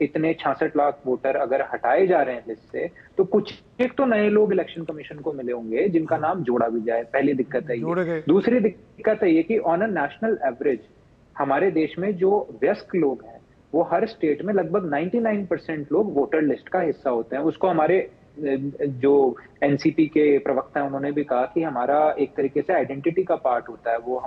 इतने 66 लाख वोटर अगर हटाए जा रहे हैं लिस्ट से, तो कुछ एक तो नए लोग इलेक्शन कमीशन को मिले होंगे जिनका नाम जोड़ा भी जाए। पहली दिक्कत है ये। दूसरी दिक्कत है ये कि ऑन अ नेशनल एवरेज हमारे देश में जो वयस्क लोग हैं वो हर स्टेट में लगभग 99% लोग वोटर लिस्ट का हिस्सा होते हैं। उसको हमारे जो एनसीपी के प्रवक्ता हैं उन्होंने भी कहा कि हमारा एक तरीके से आइडेंटिटी का पार्ट होता है, वो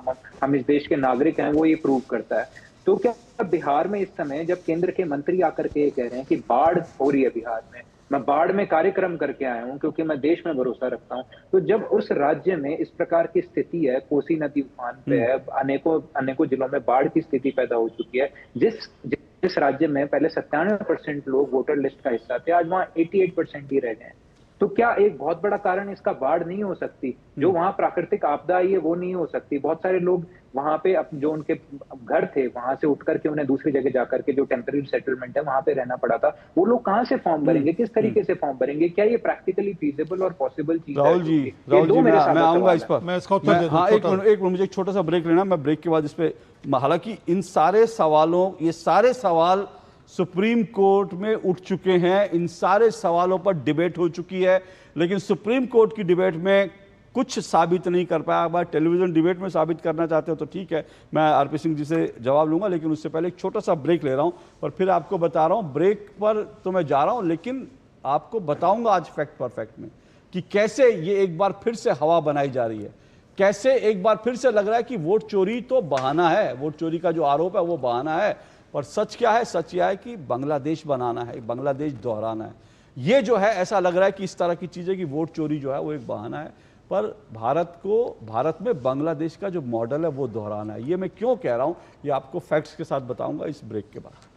हम इस देश के नागरिक हैं, वो ये प्रूव करता है। तो क्या बिहार में इस समय जब केंद्र के मंत्री आकर के कह रहे हैं कि बाढ़ हो रही है बिहार में, मैं बाढ़ में कार्यक्रम करके आया हूं क्योंकि मैं देश में भरोसा रखता हूं, तो जब उस राज्य में इस प्रकार की स्थिति है, कोसी नदी उफान पे है, अनेकों जिलों में बाढ़ की स्थिति पैदा हो चुकी है, जिस राज्य में पहले 97% लोग वोटर लिस्ट का हिस्सा थे, आज वहां 88% ही रह गए। तो क्या एक बहुत बड़ा कारण इसका बाढ़ नहीं हो सकती? जो वहां प्राकृतिक आपदा आई है वो नहीं हो सकती? बहुत सारे लोग वहां पे जो उनके घर थे वहां से उठ करके उन्हें दूसरी जगह जाकर के जो टेम्पररी सेटलमेंट है वहां पे रहना पड़ा था, वो लोग कहां से फॉर्म भरेंगे? किस तरीके से फॉर्म भरेंगे? क्या ये प्रैक्टिकली फीजिबल और पॉसिबल चीज है? राहुल जी मैं आऊंगा इस पर। हाँ, एक मिनट मुझे एक छोटा सा ब्रेक लेना, मैं ब्रेक के बाद इस पे, हालांकि इन सारे सवालों, ये सारे सवाल सुप्रीम कोर्ट में उठ चुके हैं, इन सारे सवालों पर डिबेट हो चुकी है, लेकिन सुप्रीम कोर्ट की डिबेट में कुछ साबित नहीं कर पाया। अगर टेलीविजन डिबेट में साबित करना चाहते हो तो ठीक है, मैं आरपी सिंह जी से जवाब लूंगा, लेकिन उससे पहले एक छोटा सा ब्रेक ले रहा हूं और फिर आपको बता रहा हूं। ब्रेक पर तो मैं जा रहा हूं, लेकिन आपको बताऊंगा आज फैक्ट परफेक्ट में कि कैसे ये एक बार फिर से हवा बनाई जा रही है, कैसे एक बार फिर से लग रहा है कि वोट चोरी तो बहाना है, वोट चोरी का जो आरोप है वो बहाना है, पर सच क्या है? सच यह है कि बांग्लादेश बनाना है, बांग्लादेश दोहराना है। ये जो है ऐसा लग रहा है कि इस तरह की चीजें कि वोट चोरी जो है वो एक बहाना है, पर भारत में बांग्लादेश का जो मॉडल है वो दोहराना है। ये मैं क्यों कह रहा हूं, ये आपको फैक्ट्स के साथ बताऊंगा इस ब्रेक के बाद।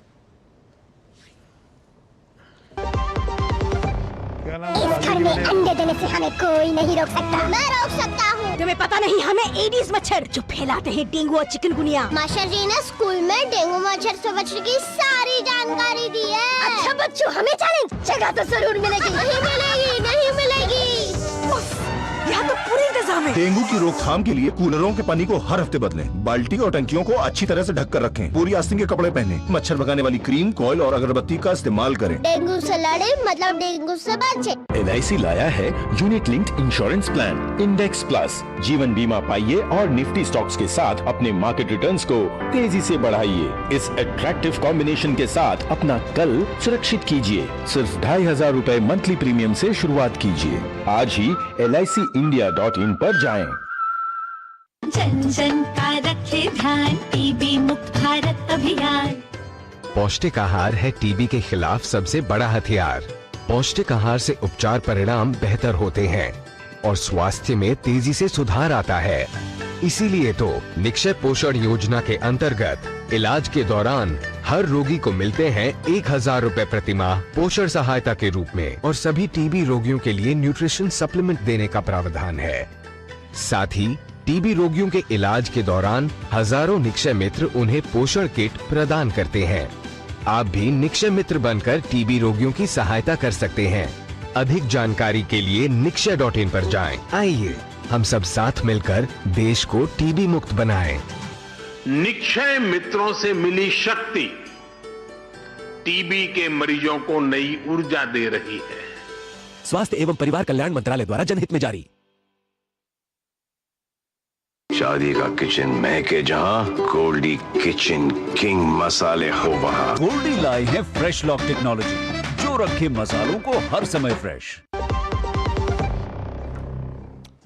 इस घर में अंडे देने से हमें कोई नहीं रोक सकता। मैं रोक सकता हूँ। तुम्हें पता नहीं, हमें एडीज मच्छर जो फैलाते हैं डेंगू और चिकनगुनिया। मास्टर जी ने स्कूल में डेंगू मच्छर से बचने की सारी जानकारी दी है। अच्छा बच्चों, हमें चैलेंज जगह तो जरूर मिलेगी। नहीं मिलेगी, नहीं मिलेगी। यहाँ तो पूरी इंतजाम है। डेंगू की रोकथाम के लिए कूलरों के पानी को हर हफ्ते बदलें। बाल्टी और टंकियों को अच्छी तरह से ढक कर रखें। पूरी आस्तीन के कपड़े पहने। मच्छर भगाने वाली क्रीम, कॉइल और अगरबत्ती का इस्तेमाल करें। डेंगू से लड़े मतलब डेंगू से बचे। LIC लाया है unit linked insurance plan index plus. जीवन बीमा पाइए और निफ्टी स्टॉक्स के साथ अपने मार्केट रिटर्न्स को तेजी से बढ़ाइए। इस अट्रैक्टिव कॉम्बिनेशन के साथ अपना कल सुरक्षित कीजिए। सिर्फ 2500 रुपए मंथली प्रीमियम से शुरुआत कीजिए। आज ही LICindia.in पर जाएं। जन जन का रखे ध्यान, टीबी मुक्त भारत अभियान। पौष्टिक आहार है टीबी के खिलाफ सबसे बड़ा हथियार। पौष्टिक आहार से उपचार परिणाम बेहतर होते हैं और स्वास्थ्य में तेजी से सुधार आता है। इसीलिए तो निक्षय पोषण योजना के अंतर्गत इलाज के दौरान हर रोगी को मिलते हैं 1000 रुपए प्रति माह पोषण सहायता के रूप में और सभी टीबी रोगियों के लिए न्यूट्रिशन सप्लीमेंट देने का प्रावधान है। साथ ही टीबी रोगियों के इलाज के दौरान हजारों निक्षय मित्र उन्हें पोषण किट प्रदान करते हैं। आप भी निक्षय मित्र बनकर टीबी रोगियों की सहायता कर सकते हैं। अधिक जानकारी के लिए निक्षय.in पर जाएं। आइए हम सब साथ मिलकर देश को टीबी मुक्त बनाएं। निक्षय मित्रों से मिली शक्ति टीबी के मरीजों को नई ऊर्जा दे रही है। स्वास्थ्य एवं परिवार कल्याण मंत्रालय द्वारा जनहित में जारी। शादी का किचन महके जहां, गोल्डी किचन किंग मसाले हो वहां। गोल्डी लाई है फ्रेश लॉक टेक्नोलॉजी जो रखे मसालों को हर समय फ्रेश।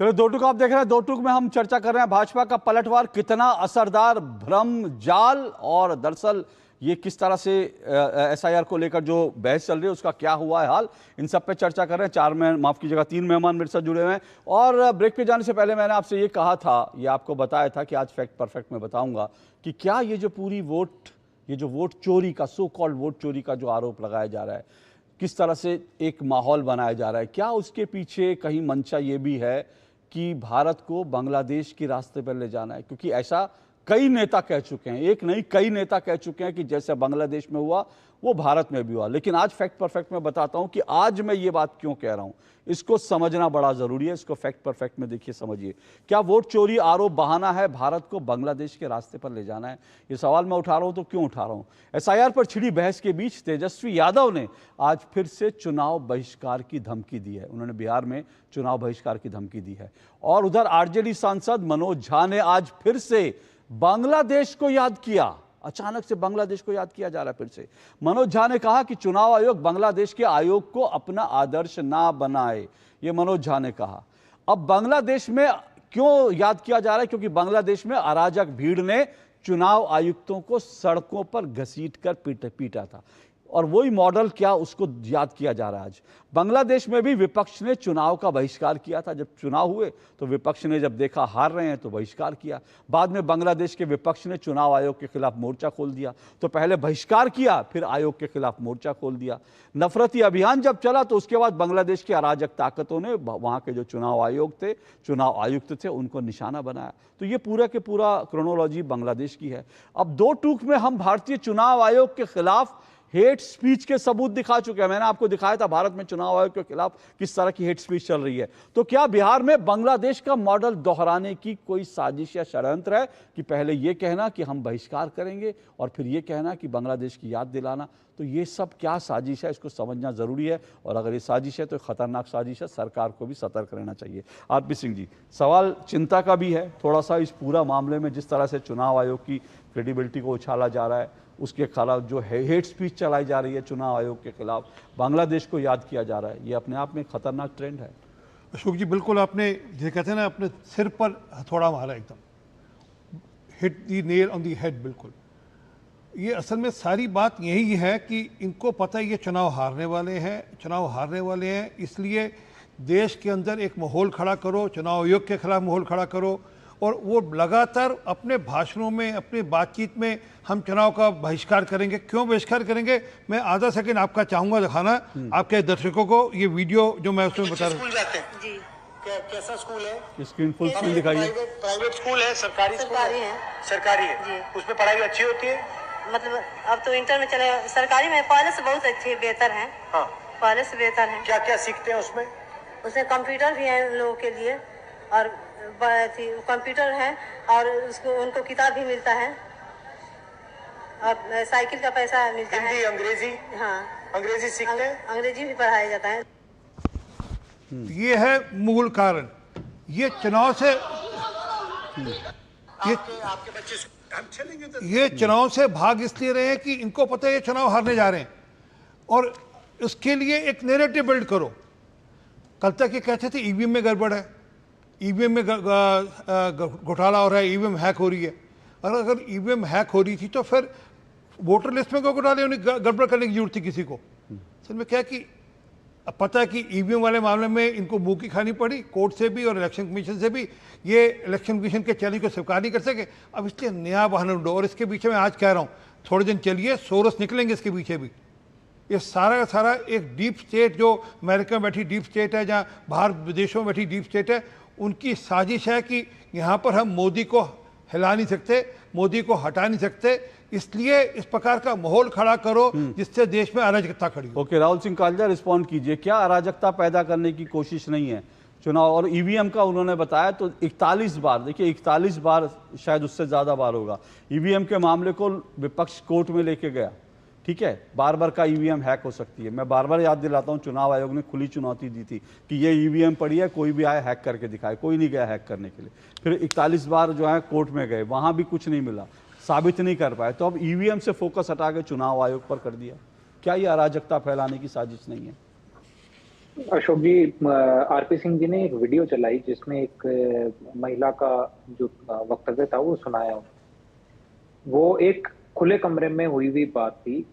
चलो दो टूक आप देख रहे हैं। दो टूक में हम चर्चा कर रहे हैं भाजपा का पलटवार कितना असरदार, भ्रम जाल, और दरअसल ये किस तरह से SIR को लेकर जो बहस चल रही है उसका क्या हुआ है हाल, इन सब पे चर्चा कर रहे हैं। 3 मेहमान मेरे साथ जुड़े हुए हैं। और ब्रेक पे जाने से पहले मैंने आपसे ये कहा था, ये आपको बताया था कि आज फैक्ट परफेक्ट में बताऊंगा कि क्या ये जो पूरी वोट चोरी का, सो कॉल्ड वोट चोरी का जो आरोप लगाया जा रहा है, किस तरह से एक माहौल बनाया जा रहा है, क्या उसके पीछे कहीं मंशा ये भी है कि भारत को बांग्लादेश के रास्ते पर ले जाना है? क्योंकि ऐसा कई नेता कह चुके हैं, एक नहीं कई नेता कह चुके हैं कि जैसे बांग्लादेश में हुआ वो भारत में भी हुआ। लेकिन आज फैक्ट परफेक्ट में बताता हूं कि आज मैं ये बात क्यों कह रहा हूं, इसको समझना बड़ा जरूरी है। इसको फैक्ट परफेक्ट में देखिए, समझिए। क्या वोट चोरी आरोप बहाना है भारत को बांग्लादेश के रास्ते पर ले जाना है? ये सवाल मैं उठा रहा हूं तो क्यों उठा रहा हूं? SIR पर छिड़ी बहस के बीच तेजस्वी यादव ने आज फिर से चुनाव बहिष्कार की धमकी दी है। उन्होंने बिहार में चुनाव बहिष्कार की धमकी दी है। और उधर RJD सांसद मनोज झा ने आज फिर से बांग्लादेश को याद किया। अचानक से बांग्लादेश को याद किया जा रहा है फिर से। मनोज झा ने कहा कि चुनाव आयोग बांग्लादेश के आयोग को अपना आदर्श ना बनाए, ये मनोज झा ने कहा। अब बांग्लादेश में क्यों याद किया जा रहा है? क्योंकि बांग्लादेश में अराजक भीड़ ने चुनाव आयुक्तों को सड़कों पर घसीटकर पीटा था, और वही मॉडल क्या उसको याद किया जा रहा है आज। बांग्लादेश में भी विपक्ष ने चुनाव का बहिष्कार किया था। जब चुनाव हुए तो विपक्ष ने जब देखा हार रहे हैं तो बहिष्कार किया। बाद में बांग्लादेश के विपक्ष ने चुनाव आयोग के खिलाफ मोर्चा खोल दिया। तो पहले बहिष्कार किया, फिर आयोग के खिलाफ मोर्चा खोल दिया। नफरती अभियान जब चला तो उसके बाद बांग्लादेश की अराजक ताकतों ने वहाँ के जो चुनाव आयोग थे, चुनाव आयुक्त थे, उनको निशाना बनाया। तो ये पूरा के पूरा क्रोनोलॉजी बांग्लादेश की है। अब दो टूक में हम भारतीय चुनाव आयोग के खिलाफ हेट स्पीच के सबूत दिखा चुके हैं। मैंने आपको दिखाया था भारत में चुनाव आयोग के खिलाफ किस तरह की हेट स्पीच चल रही है। तो क्या बिहार में बांग्लादेश का मॉडल दोहराने की कोई साजिश या षड्यंत्र है कि पहले ये कहना कि हम बहिष्कार करेंगे और फिर ये कहना कि बांग्लादेश की याद दिलाना? तो ये सब क्या साजिश है, इसको समझना जरूरी है। और अगर ये साजिश है तो खतरनाक साजिश है, सरकार को भी सतर्क रहना चाहिए। RP सिंह जी, सवाल चिंता का भी है थोड़ा सा इस पूरा मामले में, जिस तरह से चुनाव आयोग की क्रेडिबिलिटी को उछाला जा रहा है, उसके खिलाफ जो हेट स्पीच चलाई जा रही है चुनाव आयोग के खिलाफ, बांग्लादेश को याद किया जा रहा है, ये अपने आप में खतरनाक ट्रेंड है। अशोक जी, बिल्कुल आपने ये कहते हैं ना, अपने सिर पर हथौड़ा मारा, एकदम hit the nail on the head. बिल्कुल ये असल में सारी बात यही है कि इनको पता है ये चुनाव हारने वाले हैं, इसलिए देश के अंदर एक माहौल खड़ा करो, चुनाव आयोग के खिलाफ माहौल खड़ा करो। और वो लगातार अपने भाषणों में, अपनी बातचीत में हम चुनाव का बहिष्कार करेंगे। क्यों बहिष्कार करेंगे? मैं आधा सेकंड आपका चाहूंगा दिखाना आपके दर्शकों को ये वीडियो जो मैं उसमें बता रहा हूँ। जी, कैसा स्कूल है? स्क्रीन फुल स्क्रीन दिखाइए। प्राइवेट स्कूल है, सरकारी है? सरकारी है। उसमें पढ़ाई अच्छी होती है? मतलब अब तो इंटर में चले, सरकारी में पहले से बहुत अच्छे बेहतर हैं। हाँ, पहले से बेहतर हैं। क्या क्या सीखते हैं उसमें? उसमें कंप्यूटर भी है उन लोगों के लिए, और कंप्यूटर है, और उसको उनको किताब भी मिलता है, और साइकिल का पैसा मिलता है। हिंदी, अंग्रेजी? हाँ, अंग्रेजी सीखते हैं। अंग्रेजी भी पढ़ाया जाता है। ये है मूल कारण। ये चुनाव से ये चुनाव से भाग इसलिए रहे हैं कि इनको पता है ये चुनाव हारने जा रहे हैं, और उसके लिए एक नैरेटिव बिल्ड करो। कल तक ये कहते थे ईवीएम में गड़बड़ है, ईवीएम में घोटाला हो रहा है, ईवीएम हैक हो रही है। और अगर ईवीएम हैक हो रही थी तो फिर वोटर लिस्ट में घोटाले होने गड़बड़ करने की जरूरत थी किसी को? असल में क्या है कि अब पता है कि ईवीएम वाले मामले में इनको मुंह की खानी पड़ी, कोर्ट से भी और इलेक्शन कमीशन से भी। ये इलेक्शन कमीशन के चैलेंज को स्वीकार नहीं कर सके, अब इसलिए नया बहाना ढूंढो। और इसके पीछे मैं आज कह रहा हूँ, थोड़े दिन चलिए सोरस निकलेंगे इसके पीछे भी। ये सारा का सारा एक डीप स्टेट, जो अमेरिका में बैठी डीप स्टेट है, जहाँ बाहर विदेशों में बैठी डीप स्टेट है, उनकी साजिश है कि यहाँ पर हम मोदी को हिला नहीं सकते, मोदी को हटा नहीं सकते, इसलिए इस प्रकार का माहौल खड़ा करो जिससे देश में अराजकता खड़ी हो। ओके, राहुल सिंह कालजा रिस्पॉन्ड कीजिए। क्या अराजकता पैदा करने की कोशिश नहीं है चुनाव? और ईवीएम का उन्होंने बताया तो 41 बार, देखिए 41 बार, शायद उससे ज्यादा बार होगा, ईवीएम के मामले को विपक्ष कोर्ट में लेके गया। ठीक है, बार बार का ईवीएम हैक हो सकती है। मैं बार बार याद दिलाता हूं, चुनाव आयोग ने खुली चुनौती दी थी कि ये ईवीएम पड़ी है, कोई भी आए हैक करके दिखाए। कोई नहीं गया हैक करने के लिए। फिर 41 बार जो है कोर्ट में गए, वहां भी कुछ नहीं मिला, साबित नहीं कर पाए। तो अब ईवीएम से फोकस हटा के चुनाव आयोग पर कर दिया। क्या ये अराजकता फैलाने की साजिश नहीं है? अशोक जी, आरपी सिंह जी ने एक वीडियो चलाई जिसमें एक महिला का जो वक्तव्य था वो सुनाया। वो एक खुले कमरे में हुई बात थी।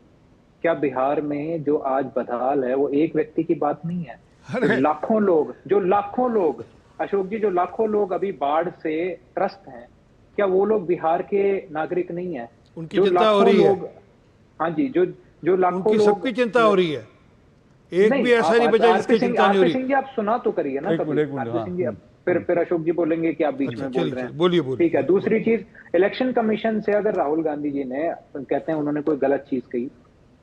क्या बिहार में जो आज बदहाल है वो एक व्यक्ति की बात नहीं है? लाखों लोग अशोक जी, जो लाखों लोग अभी बाढ़ से त्रस्त हैं, क्या वो लोग बिहार के नागरिक नहीं है? उनकी चिंता हो रही है। हाँ जी, जो लाखों लोग, सबकी चिंता हो रही है। एक भी ऐसा नहीं बचा जिसकी चिंता नहीं हो रही। सिंह जी, आप सुना तो करिए ना। फिर अशोक जी बोलेंगे कि आप बीच में बोल रहे हैं। बोलिए। ठीक है। दूसरी चीज, इलेक्शन कमीशन से अगर राहुल गांधी जी ने कहते हैं उन्होंने कोई गलत चीज कही,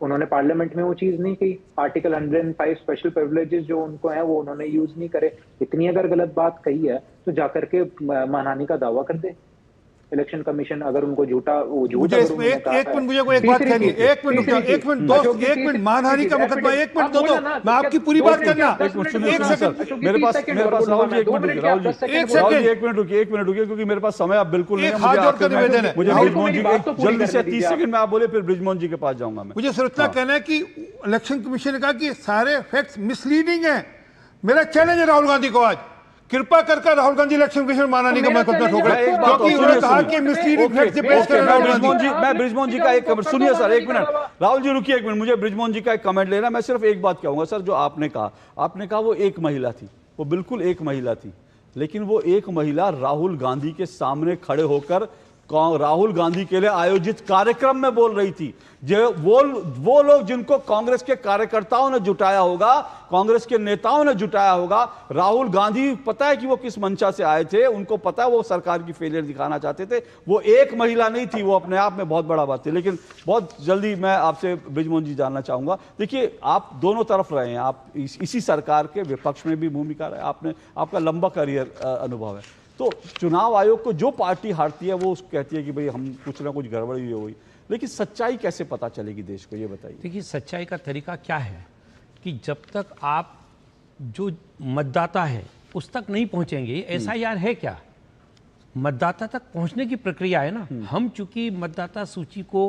उन्होंने पार्लियामेंट में वो चीज नहीं कही। आर्टिकल 105 स्पेशल प्रिविलेजेस जो उनको है वो उन्होंने यूज नहीं करे। इतनी अगर गलत बात कही है तो जाकर के मानहानि का दावा कर दे इलेक्शन कमीशन। अगर उनको झूठा मुझे एक मिनट मुझे कोई एक बात कहनी है। एक मिनट दोस्त, एक मिनट, मानहानि का मुकदमा, एक मिनट दो, मैं आपकी पूरी बात करना। एक सेकंड, मेरे पास राहुल जी, एक मिनट रुकिए, क्योंकि मेरे पास समय अब बिल्कुल नहीं है। मुझे ब्रिजमोहन जी को जल्दी से 30 सेकंड में आप बोले, फिर ब्रिजमोहन जी के पास जाऊंगा मैं। मुझे सिर्फ इतना कहना है कि इलेक्शन कमीशन ने कहा कि सारे फैक्ट्स मिसलीडिंग है। मेरा चैलेंज है राहुल गांधी को, आज कृपा करके राहुल गांधी इलेक्शन कमीशन मानहानि का मुकदमा ठोकरे, क्योंकि उन्होंने कहा कि मिसलीडिंग फैक्ट्स पेश कर रहे हैं। मैं ब्रिजमोहन जी का एक कमेंट सुनिए सर, एक मिनट राहुल जी रुकिए एक मिनट, मुझे ब्रिजमोहन जी का एक कमेंट लेना। मैं सिर्फ एक बात कहूंगा सर, जो आपने कहा वो एक महिला थी, वो बिल्कुल एक महिला थी, लेकिन वो एक महिला राहुल गांधी के सामने खड़े होकर राहुल गांधी के लिए आयोजित कार्यक्रम में बोल रही थी। जो वो लोग जिनको कांग्रेस के कार्यकर्ताओं ने जुटाया होगा, कांग्रेस के नेताओं ने जुटाया होगा, राहुल गांधी पता है कि वो किस मंशा से आए थे, उनको पता है वो सरकार की फेलियर दिखाना चाहते थे। वो एक महिला नहीं थी, वो अपने आप में बहुत बड़ा बात थी। लेकिन बहुत जल्दी मैं आपसे ब्रिजमोहन जी जानना चाहूंगा, देखिए आप दोनों तरफ रहे हैं, आप इसी सरकार के विपक्ष में भी भूमिका रहे, आपका लंबा करियर अनुभव है। तो चुनाव आयोग को जो पार्टी हारती है वो कहती है कि भाई हम कुछ ना कुछ गड़बड़ी हुई, लेकिन सच्चाई कैसे पता चलेगी देश को, ये बताइए। देखिए, सच्चाई का तरीका क्या है कि जब तक आप जो मतदाता है उस तक नहीं पहुंचेंगे, SIR है क्या, मतदाता तक पहुंचने की प्रक्रिया है ना। हम चूंकि मतदाता सूची को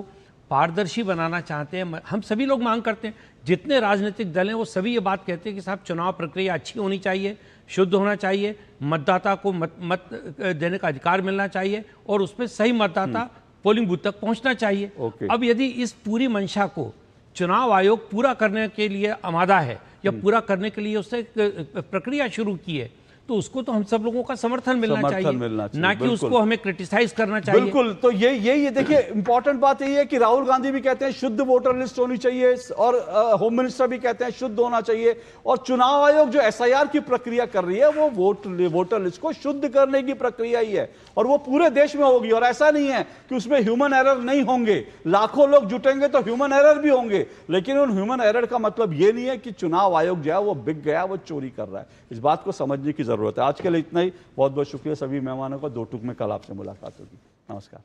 पारदर्शी बनाना चाहते हैं, हम सभी लोग मांग करते हैं, जितने राजनीतिक दल हैं वो सभी ये बात कहते हैं कि साहब चुनाव प्रक्रिया अच्छी होनी चाहिए, शुद्ध होना चाहिए, मतदाता को मत देने का अधिकार मिलना चाहिए और उसमें सही मतदाता पोलिंग बूथ तक पहुंचना चाहिए। अब यदि इस पूरी मंशा को चुनाव आयोग पूरा करने के लिए आमादा है या पूरा करने के लिए उससे प्रक्रिया शुरू की है, तो उसको तो हम सब लोगों का समर्थन मिलना चाहिए, ना कि बिल्कुल। उसको हमें क्रिटिसाइज करना चाहिए। बिल्कुल, तो ये देखिए इंपॉर्टेंट बात यही है कि राहुल गांधी भी कहते हैं शुद्ध वोटर लिस्ट होनी चाहिए और होम मिनिस्टर भी कहते हैं शुद्ध होना चाहिए, और चुनाव आयोग जो एसआईआर की प्रक्रिया कर रही है वो वोटर लिस्ट को शुद्ध करने की प्रक्रिया ही है, और वो पूरे देश में होगी। और ऐसा नहीं है कि उसमें ह्यूमन एरर नहीं होंगे, लाखों लोग जुटेंगे तो ह्यूमन एरर भी होंगे, लेकिन उन ह्यूमन एरर का मतलब ये नहीं है कि चुनाव आयोग जो है वो बिक गया, वो चोरी कर रहा है। इस बात को समझने की जरूरत है। आज के लिए इतना ही, बहुत बहुत शुक्रिया सभी मेहमानों का। 2 टूक में कल आपसे मुलाकात होगी। नमस्कार।